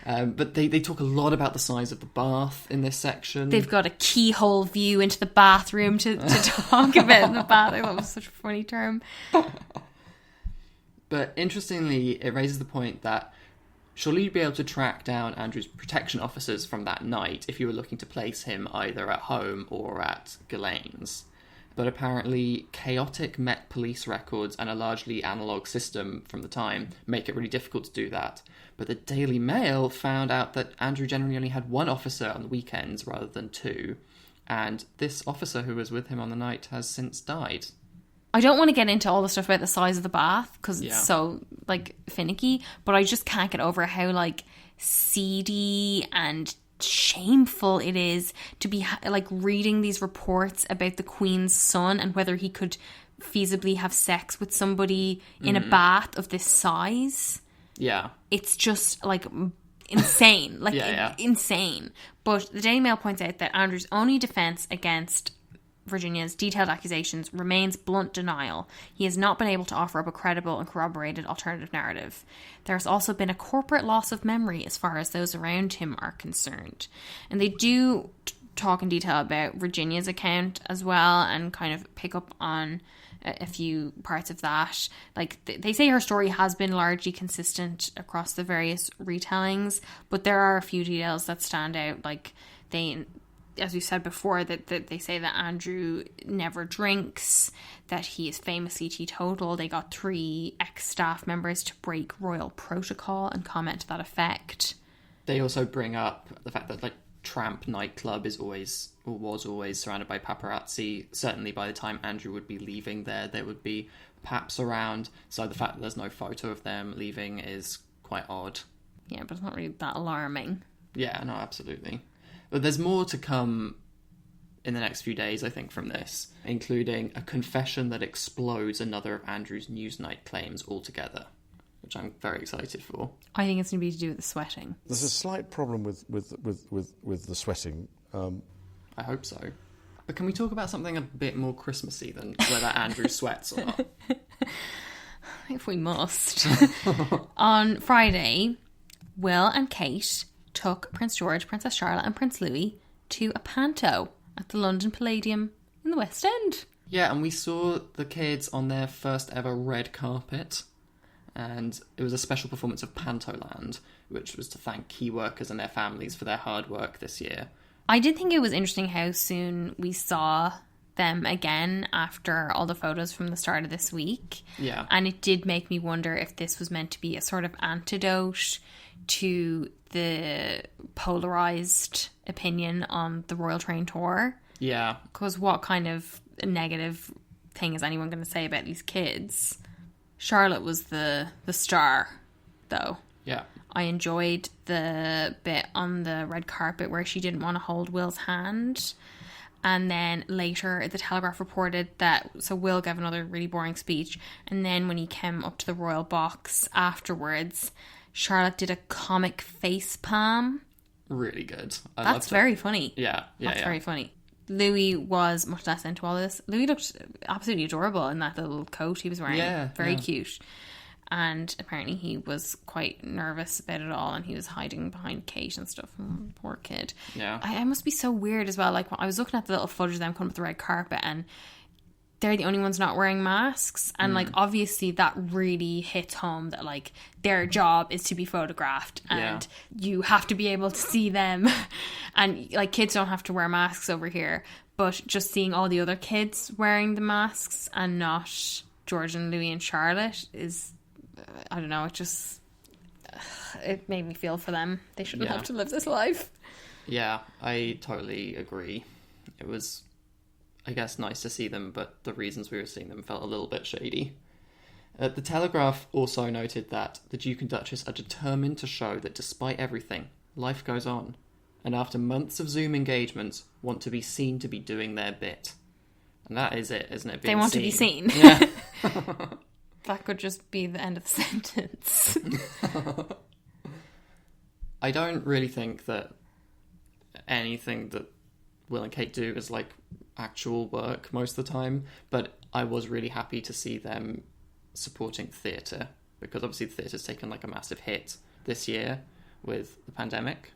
But they talk a lot about the size of the bath in this section. They've got a keyhole view into the bathroom to talk about the bath. I thought it was such a funny term. But interestingly, it raises the point that surely you'd be able to track down Andrew's protection officers from that night if you were looking to place him either at home or at Ghislaine's. But apparently chaotic Met police records and a largely analogue system from the time make it really difficult to do that. But the Daily Mail found out that Andrew generally only had one officer on the weekends rather than two, and this officer who was with him on the night has since died. I don't want to get into all the stuff about the size of the bath because it's Yeah. so, like, finicky, but I just can't get over how, like, seedy and shameful it is to be, like, reading these reports about the Queen's son and whether he could feasibly have sex with somebody in a bath of this size. Yeah. It's just, like, insane. Like, Yeah. insane. But the Daily Mail points out that Andrew's only defence against Virginia's detailed accusations remains blunt denial. He has not been able to offer up a credible and corroborated alternative narrative. There has also been a corporate loss of memory as far as those around him are concerned. And they do talk in detail about Virginia's account as well and kind of pick up on a few parts of that. Like, they say her story has been largely consistent across the various retellings, but there are a few details that stand out. Like, as we said before, that they say that Andrew never drinks, that he is famously teetotal. They got 3 ex-staff members to break royal protocol and comment to that effect. They also bring up the fact that, like, Tramp nightclub is always, or was always, surrounded by paparazzi. Certainly by the time Andrew would be leaving there would be paps around. So the fact that there's no photo of them leaving is quite odd. Yeah, but it's not really that alarming. Yeah, no, absolutely. But there's more to come in the next few days, I think, from this, including a confession that explodes another of Andrew's Newsnight claims altogether, which I'm very excited for. I think it's going to be to do with the sweating. There's a slight problem with the sweating. I hope so. But can we talk about something a bit more Christmassy than whether Andrew sweats or not? If we must. On Friday, Will and Kate took Prince George, Princess Charlotte and Prince Louis to a panto at the London Palladium in the West End. Yeah, and we saw the kids on their first ever red carpet, and it was a special performance of Pantoland, which was to thank key workers and their families for their hard work this year. I did think it was interesting how soon we saw them again after all the photos from the start of this week. Yeah. And it did make me wonder if this was meant to be a sort of antidote to the polarised opinion on the Royal Train Tour. Yeah. Because what kind of negative thing is anyone going to say about these kids? Charlotte was the star, though. Yeah. I enjoyed the bit on the red carpet where she didn't want to hold Will's hand. And then later, the Telegraph reported that, so Will gave another really boring speech. And then when he came up to the royal box afterwards, Charlotte did a comic face palm. Really good. That's very funny. Yeah. That's very funny. Louis was much less into all this. Louis looked absolutely adorable in that little coat he was wearing. Yeah. Very cute. And apparently he was quite nervous about it all and he was hiding behind Kate and stuff. Poor kid. Yeah. I must be so weird as well. Like, I was looking at the little footage of them coming up the red carpet and they're the only ones not wearing masks. And, like, obviously that really hits home that, like, their job is to be photographed and you have to be able to see them. And, like, kids don't have to wear masks over here. But just seeing all the other kids wearing the masks and not George and Louis and Charlotte is... I don't know, it made me feel for them. They shouldn't have to live this life. Yeah, I totally agree. It was, I guess, nice to see them, but the reasons we were seeing them felt a little bit shady. The Telegraph also noted that the Duke and Duchess are determined to show that despite everything, life goes on, and after months of Zoom engagements, want to be seen to be doing their bit. And that is it, isn't it? They want to be seen. Yeah. That could just be the end of the sentence. I don't really think that anything that Will and Kate do is like actual work most of the time, but I was really happy to see them supporting theatre, because obviously the theatre's taken like a massive hit this year with the pandemic.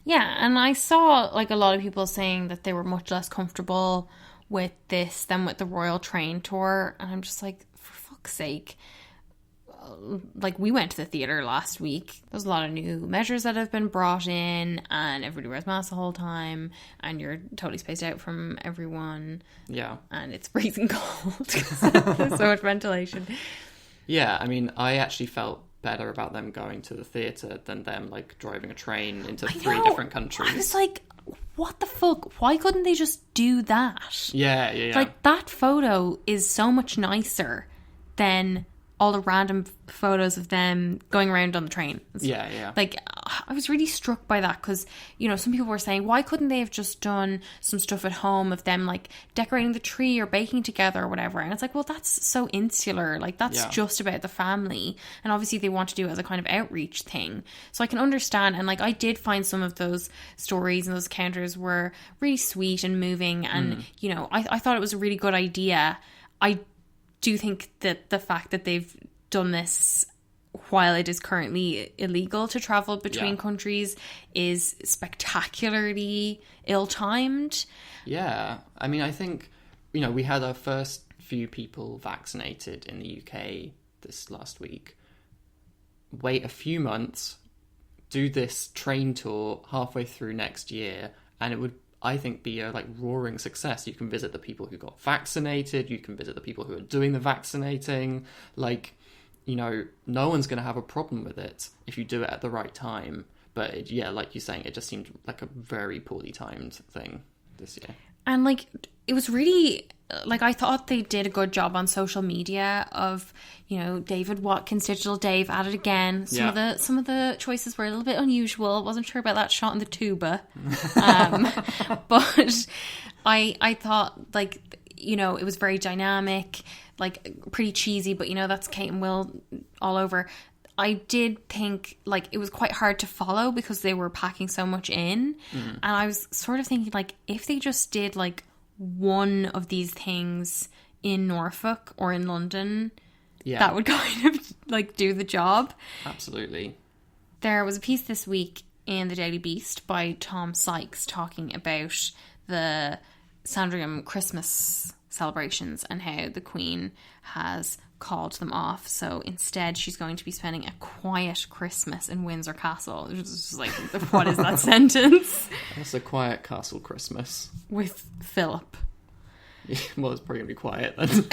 Yeah, and I saw like a lot of people saying that they were much less comfortable with this than with the Royal Train Tour, and I'm just like, for fuck's sake. Like, we went to the theatre last week. There's a lot of new measures that have been brought in, and everybody wears masks the whole time, and you're totally spaced out from everyone. Yeah. And it's freezing cold. There's so much ventilation. Yeah, I mean, I actually felt better about them going to the theatre than them, like, driving a train into three different countries. I was like, what the fuck? Why couldn't they just do that? Yeah. Like, that photo is so much nicer than all the random photos of them going around on the train. Yeah. Like, I was really struck by that because, you know, some people were saying, why couldn't they have just done some stuff at home of them, like, decorating the tree or baking together or whatever? And it's like, well, that's so insular. Like, that's just about the family. And obviously they want to do it as a kind of outreach thing. So I can understand. And, like, I did find some of those stories and those encounters were really sweet and moving. And, you know, I thought it was a really good idea. I do think that the fact that they've done this while it is currently illegal to travel between countries is spectacularly ill-timed. Yeah. I mean, I think, you know, we had our first few people vaccinated in the UK this last week. Wait a few months, do this train tour halfway through next year, and it would, I think, be a like roaring success. You can visit the people who got vaccinated, you can visit the people who are doing the vaccinating. Like, you know, no one's going to have a problem with it if you do it at the right time. But like you're saying, it just seemed like a very poorly timed thing this year. And like, it was really, like, I thought they did a good job on social media of, you know, David Watkins, Digital Dave at it again. Some of the choices were a little bit unusual. Wasn't sure about that shot in the tuba. But I thought, like, you know, it was very dynamic, like, pretty cheesy, but, you know, that's Kate and Will all over. I did think, like, it was quite hard to follow because they were packing so much in. And I was sort of thinking, like, if they just did, like, one of these things in Norfolk or in London, that would kind of, like, do the job. Absolutely. There was a piece this week in the Daily Beast by Tom Sykes talking about the Sandringham Christmas celebrations and how the Queen has called them off. So instead she's going to be spending a quiet Christmas in Windsor Castle. It's just like, what is that sentence? That's a quiet castle Christmas. With Philip. Well, it's probably going to be quiet then.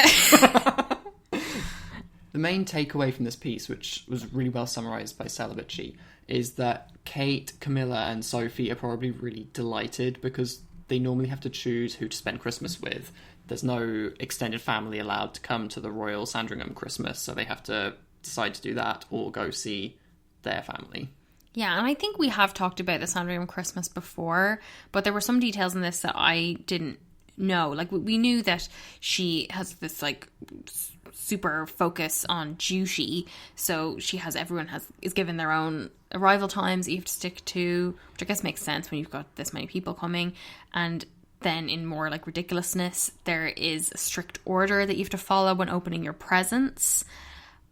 The main takeaway from this piece, which was really well summarised by Celibacy, is that Kate, Camilla and Sophie are probably really delighted because they normally have to choose who to spend Christmas with. There's no extended family allowed to come to the Royal Sandringham Christmas, so they have to decide to do that or go see their family. Yeah, and I think we have talked about the Sandringham Christmas before, but there were some details in this that I didn't know. Like, we knew that she has this, like, super focus on duty, so she has, everyone is given their own arrival times that you have to stick to, which I guess makes sense when you've got this many people coming. And then in more, like, ridiculousness, there is a strict order that you have to follow when opening your presents.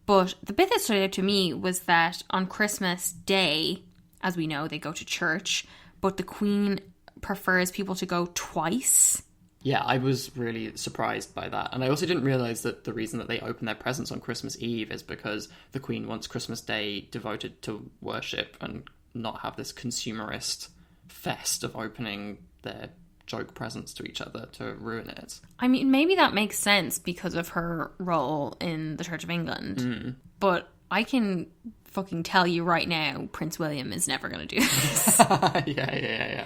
But the bit that stood out to me was that on Christmas Day, as we know, they go to church, but the Queen prefers people to go twice. Yeah, I was really surprised by that. And I also didn't realise that the reason that they open their presents on Christmas Eve is because the Queen wants Christmas Day devoted to worship and not have this consumerist fest of opening their joke presents to each other to ruin it. I mean, maybe that makes sense because of her role in the Church of England. But I can fucking tell you right now, Prince William is never going to do this. Yeah.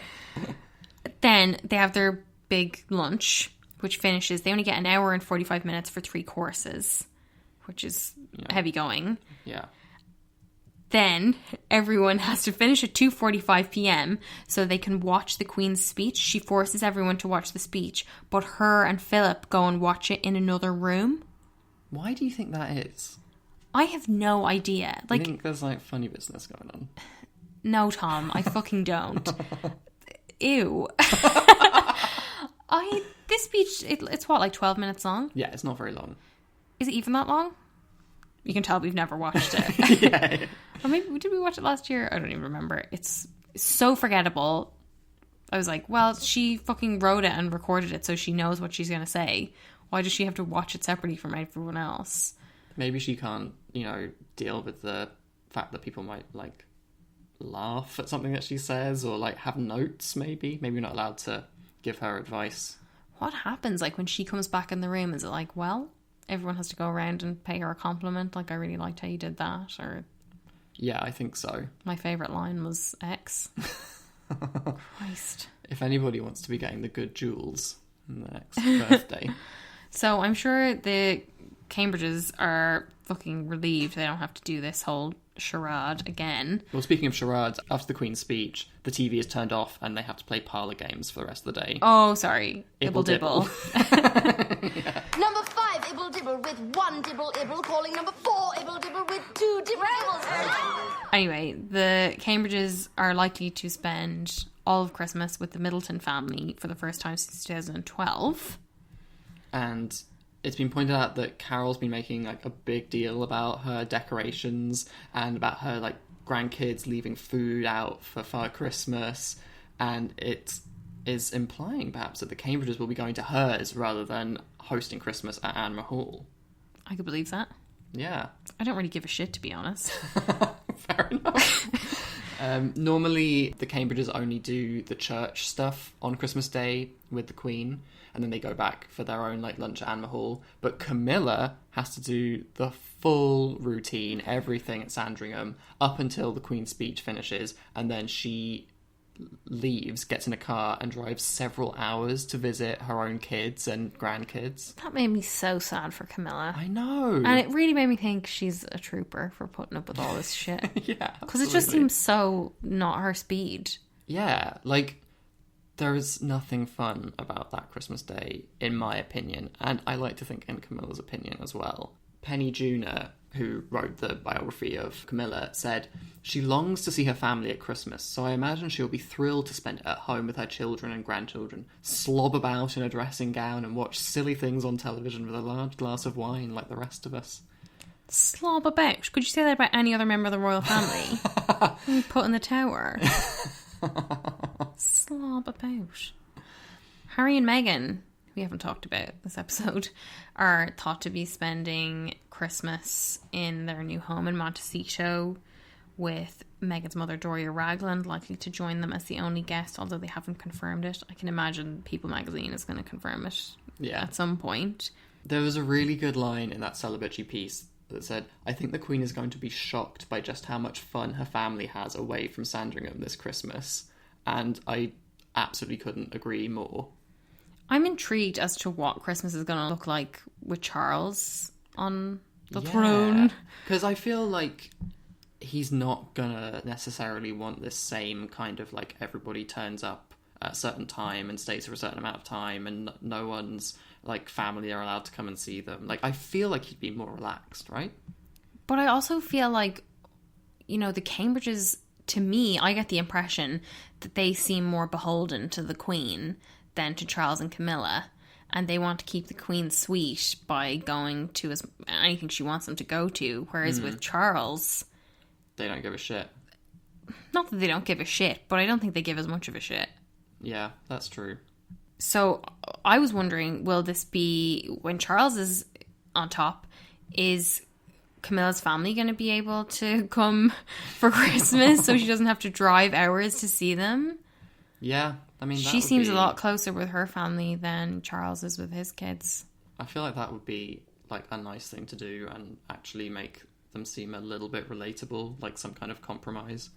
Then they have their big lunch, which finishes, they only get an hour and 45 minutes for 3 courses, which is heavy going. Yeah. Then everyone has to finish at 2:45 p.m. so they can watch the Queen's speech. She forces everyone to watch the speech, but her and Philip go and watch it in another room. Why do you think that is? I have no idea. Like, I think there's, like, funny business going on. No, Tom, I fucking don't. Ew. This speech, it's what, like 12 minutes long? Yeah, it's not very long. Is it even that long? You can tell we've never watched it. Yeah. Or maybe, did we watch it last year? I don't even remember. It's so forgettable. I was like, well, she fucking wrote it and recorded it so she knows what she's going to say. Why does she have to watch it separately from everyone else? Maybe she can't, deal with the fact that people might, like, laugh at something that she says or, like, have notes, maybe. Maybe you're not allowed to give her advice. What happens, like, when she comes back in the room? Is it like, well, everyone has to go around and pay her a compliment? Like, I really liked how you did that. Or Yeah, I think so. my favourite line was X. Christ. If anybody wants to be getting the good jewels on the next birthday. So I'm sure the Cambridges are fucking relieved they don't have to do this whole charade again. Well, speaking of charades, after the Queen's speech, the TV is turned off and they have to play parlour games for the rest of the day. Oh, sorry. Ibble Ibble dibble. Number 5, Ibble Dibble with 1 Dibble Ibble, calling number 4, Ibble Dibble with 2 Dibble Ibbles. Anyway, the Cambridges are likely to spend all of Christmas with the Middleton family for the first time since 2012. And it's been pointed out that Carol's been making, like, a big deal about her decorations and about her, like, grandkids leaving food out for Father Christmas. And it is implying, perhaps, that the Cambridges will be going to hers rather than hosting Christmas at Anne Hall. I could believe that. Yeah. I don't really give a shit, to be honest. Fair enough. Normally, the Cambridges only do the church stuff on Christmas Day with the Queen, and then they go back for their own, like, lunch at Anne Hall. But Camilla has to do the full routine, everything at Sandringham, up until the Queen's speech finishes, and then she leaves, gets in a car, and drives several hours to visit her own kids and grandkids. That made me so sad for Camilla. I know. And it really made me think she's a trooper for putting up with all this shit. Yeah, Because it just absolutely. seems so not her speed. Yeah, like, there is nothing fun about that Christmas Day, in my opinion, and I like to think in Camilla's opinion as well. Penny Junior, who wrote the biography of Camilla, said, "She longs to see her family at Christmas, so I imagine she'll be thrilled to spend it at home with her children and grandchildren, slob about in a dressing gown and watch silly things on television with a large glass of wine like the rest of us." Slob about. Could you say that about any other member of the royal family? Put in the tower. Slob about. Harry and Meghan, we haven't talked about this episode, are thought to be spending Christmas in their new home in Montecito, with Meghan's mother Doria Ragland likely to join them as the only guest, although they haven't confirmed it. I can imagine People magazine is going to confirm it at some point. There was a really good line in that celebratory piece that said, "I think the Queen is going to be shocked by just how much fun her family has away from Sandringham this Christmas." And I absolutely couldn't agree more. I'm intrigued as to what Christmas is going to look like with Charles on the throne. Because I feel like he's not gonna necessarily want this same kind of, like, everybody turns up at a certain time and stays for a certain amount of time and no one's, like, family are allowed to come and see them. Like, I feel like he'd be more relaxed, right? But I also feel like, the Cambridges, to me, I get the impression that they seem more beholden to the Queen than to Charles and Camilla. And they want to keep the Queen sweet by going to anything she wants them to go to. Whereas with Charles, They don't give a shit. not that they don't give a shit, but I don't think they give as much of a shit. Yeah, that's true. So I was wondering, will this be, when Charles is on top, is Camilla's family going to be able to come for Christmas so she doesn't have to drive hours to see them? Yeah, I mean, that She would seems be, a lot closer with her family than Charles is with his kids. I feel like that would be, like, a nice thing to do and actually make them seem a little bit relatable, like some kind of compromise.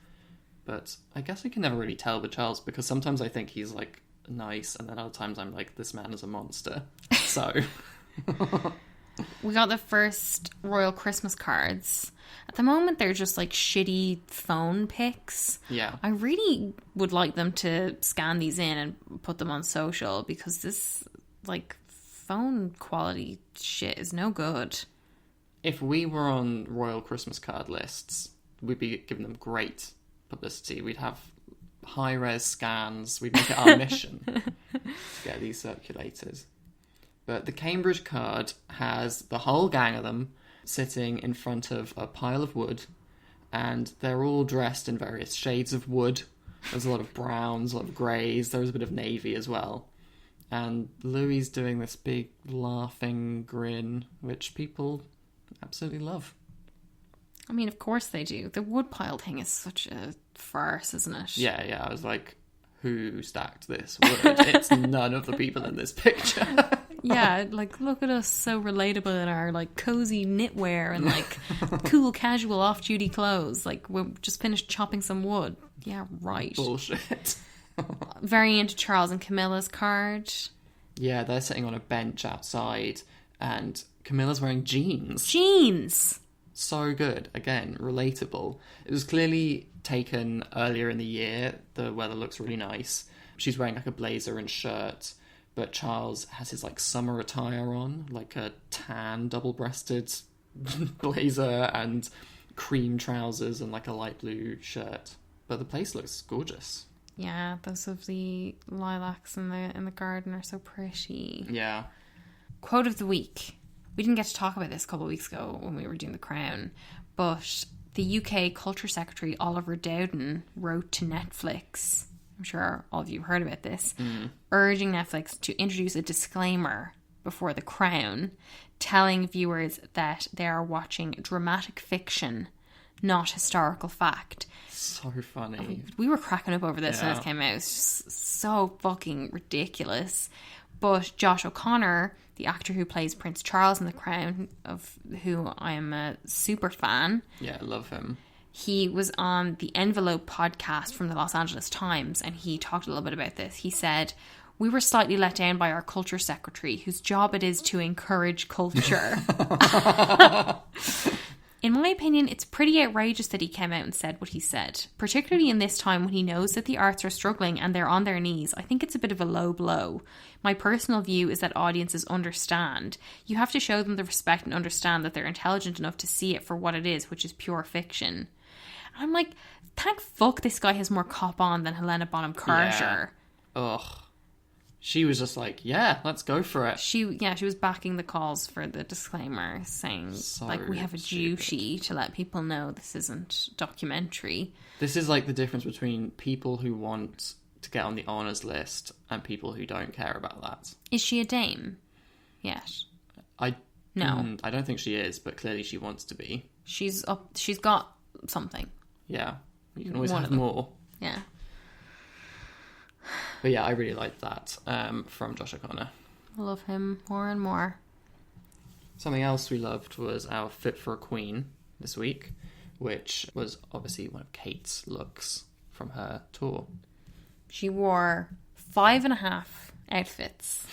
But I guess I can never really tell with Charles, because sometimes I think he's, like, nice, and then other times I'm like, this man is a monster. So We got the first royal Christmas cards. At the moment, they're just like shitty phone pics. yeah, I really would like them to scan these in and put them on social, because this, like, phone quality shit is no good. if we were on royal Christmas card lists, we'd be giving them great publicity. We'd have high-res scans. We'd make it our mission to get these circulated. But the Cambridge card has the whole gang of them, sitting in front of a pile of wood, and they're all dressed in various shades of wood. There's a lot of browns, a lot of greys, there was a bit of navy as well. And Louis doing this big laughing grin, which people absolutely love. I mean, of course they do. The woodpile thing is such a farce, isn't it? Yeah, I was like, who stacked this wood? It's none of the people in this picture. Yeah, like, look at us, so relatable in our, like, cozy knitwear and, like, cool, casual, off-duty clothes. Like, we just finished chopping some wood. Yeah, right. Bullshit. Very into Charles and Camilla's card. Yeah, they're sitting on a bench outside, and Camilla's wearing jeans. Jeans! So good. Again, relatable. It was clearly taken earlier in the year. The weather looks really nice. She's wearing, like, a blazer and shirt. But Charles has his, like, summer attire on, like a tan double-breasted blazer and cream trousers and, like, a light blue shirt. But the place looks gorgeous. Yeah, those of the lilacs in the garden are so pretty. Yeah. Quote of the week. We didn't get to talk about this a couple of weeks ago when we were doing The Crown, but the UK Culture Secretary Oliver Dowden wrote to Netflix, I'm sure all of you have heard about this, urging Netflix to introduce a disclaimer before The Crown, telling viewers that they are watching dramatic fiction, not historical fact. So funny. We were cracking up over this when it came out. It's just so fucking ridiculous. But Josh O'Connor, the actor who plays Prince Charles in The Crown, of who I am a super fan. Yeah, I love him. He was on the Envelope podcast from the Los Angeles Times, and he talked a little bit about this. He said, "We were slightly let down by our culture secretary, whose job it is to encourage culture." In my opinion, it's pretty outrageous that he came out and said what he said, particularly in this time when he knows that the arts are struggling and they're on their knees. I think it's a bit of a low blow. My personal view is that audiences understand. You have to show them the respect and understand that they're intelligent enough to see it for what it is, which is pure fiction. And I'm like, thank fuck this guy has more cop on than Helena Bonham Carter. Yeah. Ugh. She was just like, yeah, let's go for it. She was backing the calls for the disclaimer, saying, So like, we have a duty to let people know this isn't documentary. This is like the difference between people who want to get on the honours list and people who don't care about that. Is she a dame yet? No. I don't think she is, but clearly she wants to be. She's got something. Yeah. You can always One have of them. more. Yeah. But yeah, I really liked that from Josh O'Connor. I love him more and more. Something else we loved was our Fit for a Queen this week, which was obviously one of Kate's looks from her tour. She wore 5.5 outfits.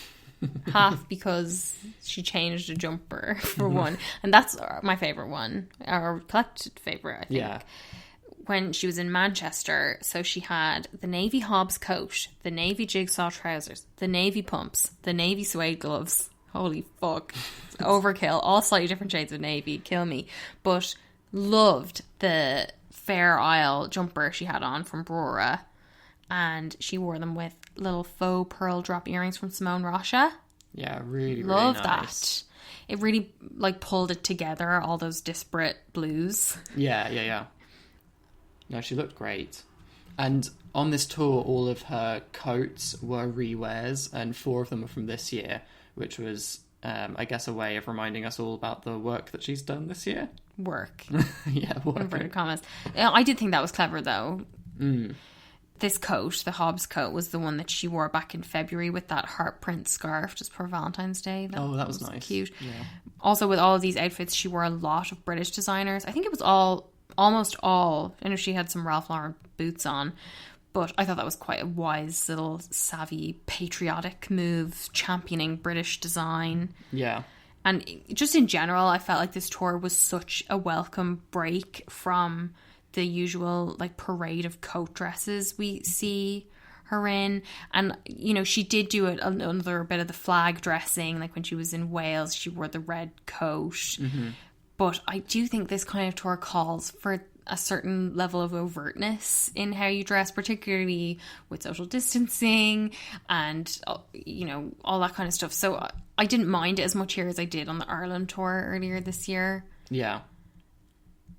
Half because she changed a jumper for one. And that's my favourite one. Our collected favourite, I think. Yeah. When she was in Manchester, so she had the navy Hobbs coat, the navy jigsaw trousers, the navy pumps, the navy suede gloves. Holy fuck. Overkill. All slightly different shades of navy. Kill me. But loved the Fair Isle jumper she had on from Brora. And she wore them with little faux pearl drop earrings from Simone Rocha. Yeah, really, Love really nice. that. It really, like, pulled it together, all those disparate blues. Yeah. No, she looked great. And on this tour, all of her coats were rewears, and 4 of them are from this year, which was, I guess, a way of reminding us all about the work that she's done this year. Work. Yeah, work. Inverted commas. I did think that was clever, though. This coat, the Hobbs coat, was the one that she wore back in February with that heart print scarf just for Valentine's Day. That was nice. Cute. Yeah. Also, with all of these outfits, she wore a lot of British designers. I think it was almost all. I know she had some Ralph Lauren boots on, but I thought that was quite a wise little savvy patriotic move, championing British design. Yeah. And just in general, I felt like this tour was such a welcome break from the usual, like, parade of coat dresses we see her in. And, you know, she did do another bit of the flag dressing, like when she was in Wales, she wore the red coat. Mm-hmm. But I do think this kind of tour calls for a certain level of overtness in how you dress, particularly with social distancing and, you know, all that kind of stuff. So I didn't mind it as much here as I did on the Ireland tour earlier this year. Yeah.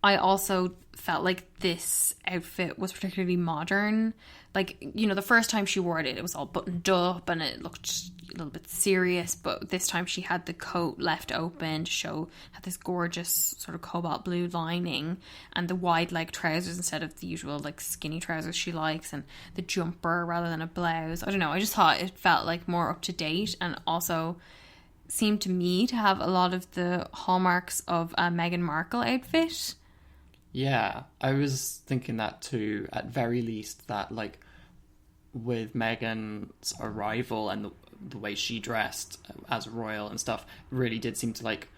I also felt like this outfit was particularly modern. Like, you know, the first time she wore it, it was all buttoned up and it looked a little bit serious. But this time she had the coat left open to show, had this gorgeous sort of cobalt blue lining and the wide leg trousers instead of the usual like skinny trousers she likes, and the jumper rather than a blouse. I don't know. I just thought it felt like more up to date, and also seemed to me to have a lot of the hallmarks of a Meghan Markle outfit. Yeah, I was thinking that too, at very least, that, like, with Meghan's arrival and the way she dressed as royal and stuff, really did seem to, like,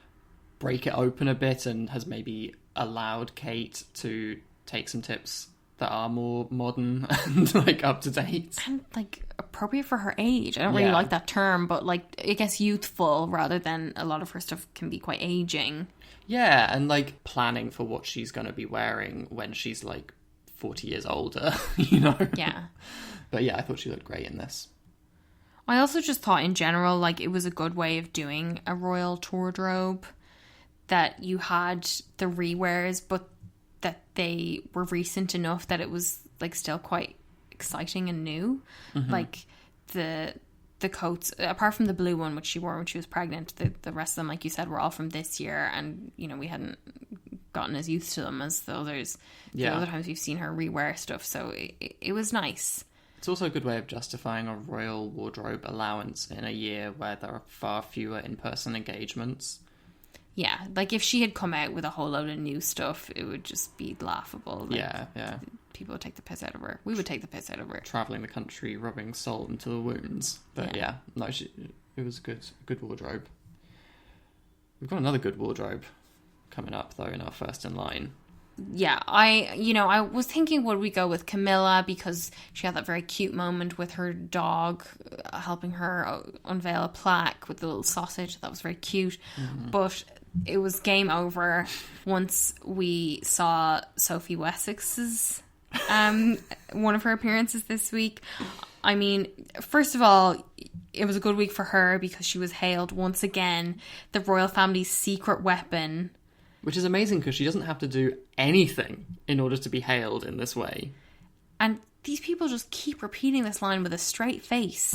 break it open a bit and has maybe allowed Kate to take some tips that are more modern and, like, up to date. And, like, appropriate for her age. I don't really like that term, but, like, I guess youthful rather than a lot of her stuff can be quite aging. Yeah, and, like, planning for what she's going to be wearing when she's, like, 40 years older, you know? Yeah. But yeah, I thought she looked great in this. I also just thought in general, like, it was a good way of doing a royal wardrobe, that you had the rewears, but that they were recent enough that it was, like, still quite exciting and new. Mm-hmm. Like, the coats, apart from the blue one which she wore when she was pregnant, the rest of them, like you said, were all from this year, and, you know, we hadn't gotten as used to them as the others. The other times we've seen her rewear stuff, so it was nice. It's also a good way of justifying a royal wardrobe allowance in a year where there are far fewer in-person engagements. Yeah, like if she had come out with a whole load of new stuff, it would just be laughable. Like, yeah. People would take the piss out of her. We would take the piss out of her. Travelling the country, rubbing salt into the wounds. But it was a good wardrobe. We've got another good wardrobe coming up, though, in our first in line. Yeah, I was thinking, would we go with Camilla, because she had that very cute moment with her dog helping her unveil a plaque with the little sausage. That was very cute. Mm-hmm. But it was game over once we saw Sophie Wessex's one of her appearances this week. I mean, first of all, it was a good week for her because she was hailed once again the royal family's secret weapon. Which is amazing because she doesn't have to do anything in order to be hailed in this way. And these people just keep repeating this line with a straight face.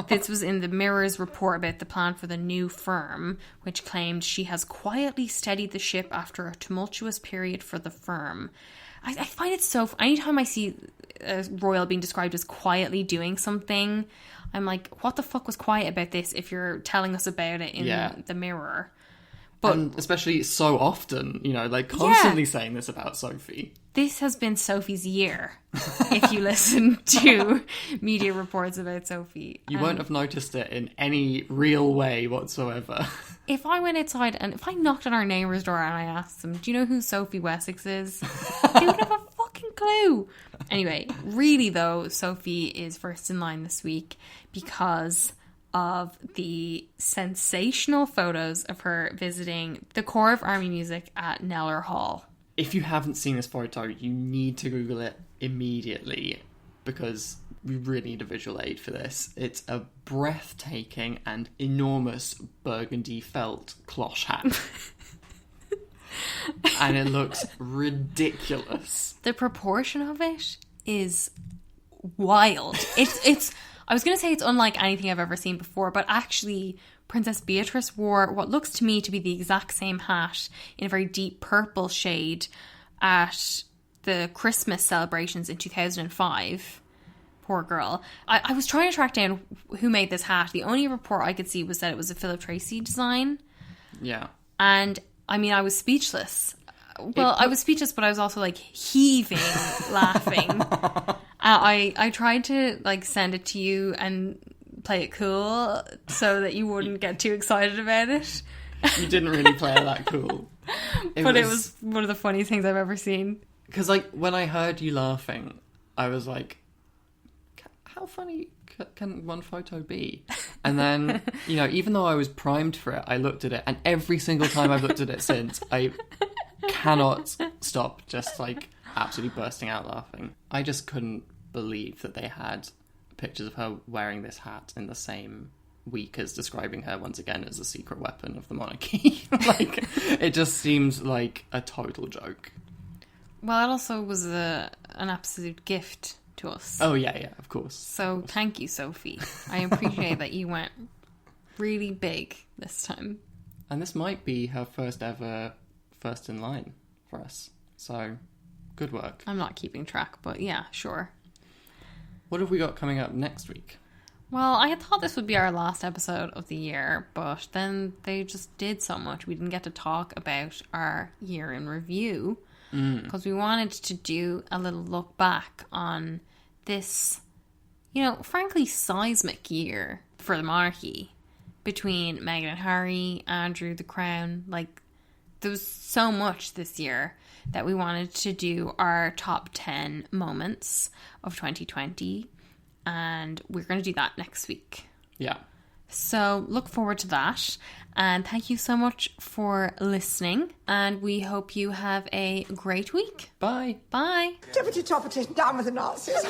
This was in the Mirror's report about the plan for the new firm, which claimed she has quietly steadied the ship after a tumultuous period for the firm. I find it so... Anytime I see a royal being described as quietly doing something, I'm like, what the fuck was quiet about this if you're telling us about it in the Mirror? But, and especially so often, you know, like constantly saying this about Sophie. This has been Sophie's year, if you listen to media reports about Sophie. You won't have noticed it in any real way whatsoever. If I went outside and if I knocked on our neighbour's door and I asked them, do you know who Sophie Wessex is? They would have a fucking clue. Anyway, really though, Sophie is first in line this week because of the sensational photos of her visiting the Corps of Army Music at Kneller Hall. If you haven't seen this photo, you need to Google it immediately because we really need a visual aid for this. It's a breathtaking and enormous burgundy felt cloche hat. And it looks ridiculous. The proportion of it is wild. It's I was going to say it's unlike anything I've ever seen before, but actually Princess Beatrice wore what looks to me to be the exact same hat in a very deep purple shade at the Christmas celebrations in 2005. Poor girl. I was trying to track down who made this hat. The only report I could see was that it was a Philip Tracy design. Yeah. And, I mean, I was speechless. Well, I was speechless, but I was also, like, heaving, laughing. I tried to, like, send it to you and play it cool so that you wouldn't get too excited about it. You didn't really play it that cool. It was one of the funniest things I've ever seen. Because, like, when I heard you laughing, I was like, how funny can one photo be? And then, you know, even though I was primed for it, I looked at it, and every single time I've looked at it since, I cannot stop just, like, absolutely bursting out laughing. I just couldn't believe that they had pictures of her wearing this hat in the same week as describing her once again as a secret weapon of the monarchy. Like, it just seems like a total joke. Well, it also was an absolute gift to us. Oh, yeah, of course. So thank you, Sophie. I appreciate that you went really big this time. And this might be her first ever first in line for us. So, good work. I'm not keeping track, but yeah, sure. What have we got coming up next week? Well, I had thought this would be our last episode of the year, but then they just did so much. We didn't get to talk about our year in review because we wanted to do a little look back on this, you know, frankly seismic year for the monarchy between Meghan and Harry, Andrew, the Crown. Like, there was so much this year that we wanted to do our top 10 moments of 2020. And we're going to do that next week. Yeah. So look forward to that. And thank you so much for listening. And we hope you have a great week. Bye. Bye. Tippity-toppity, down with the Nazis.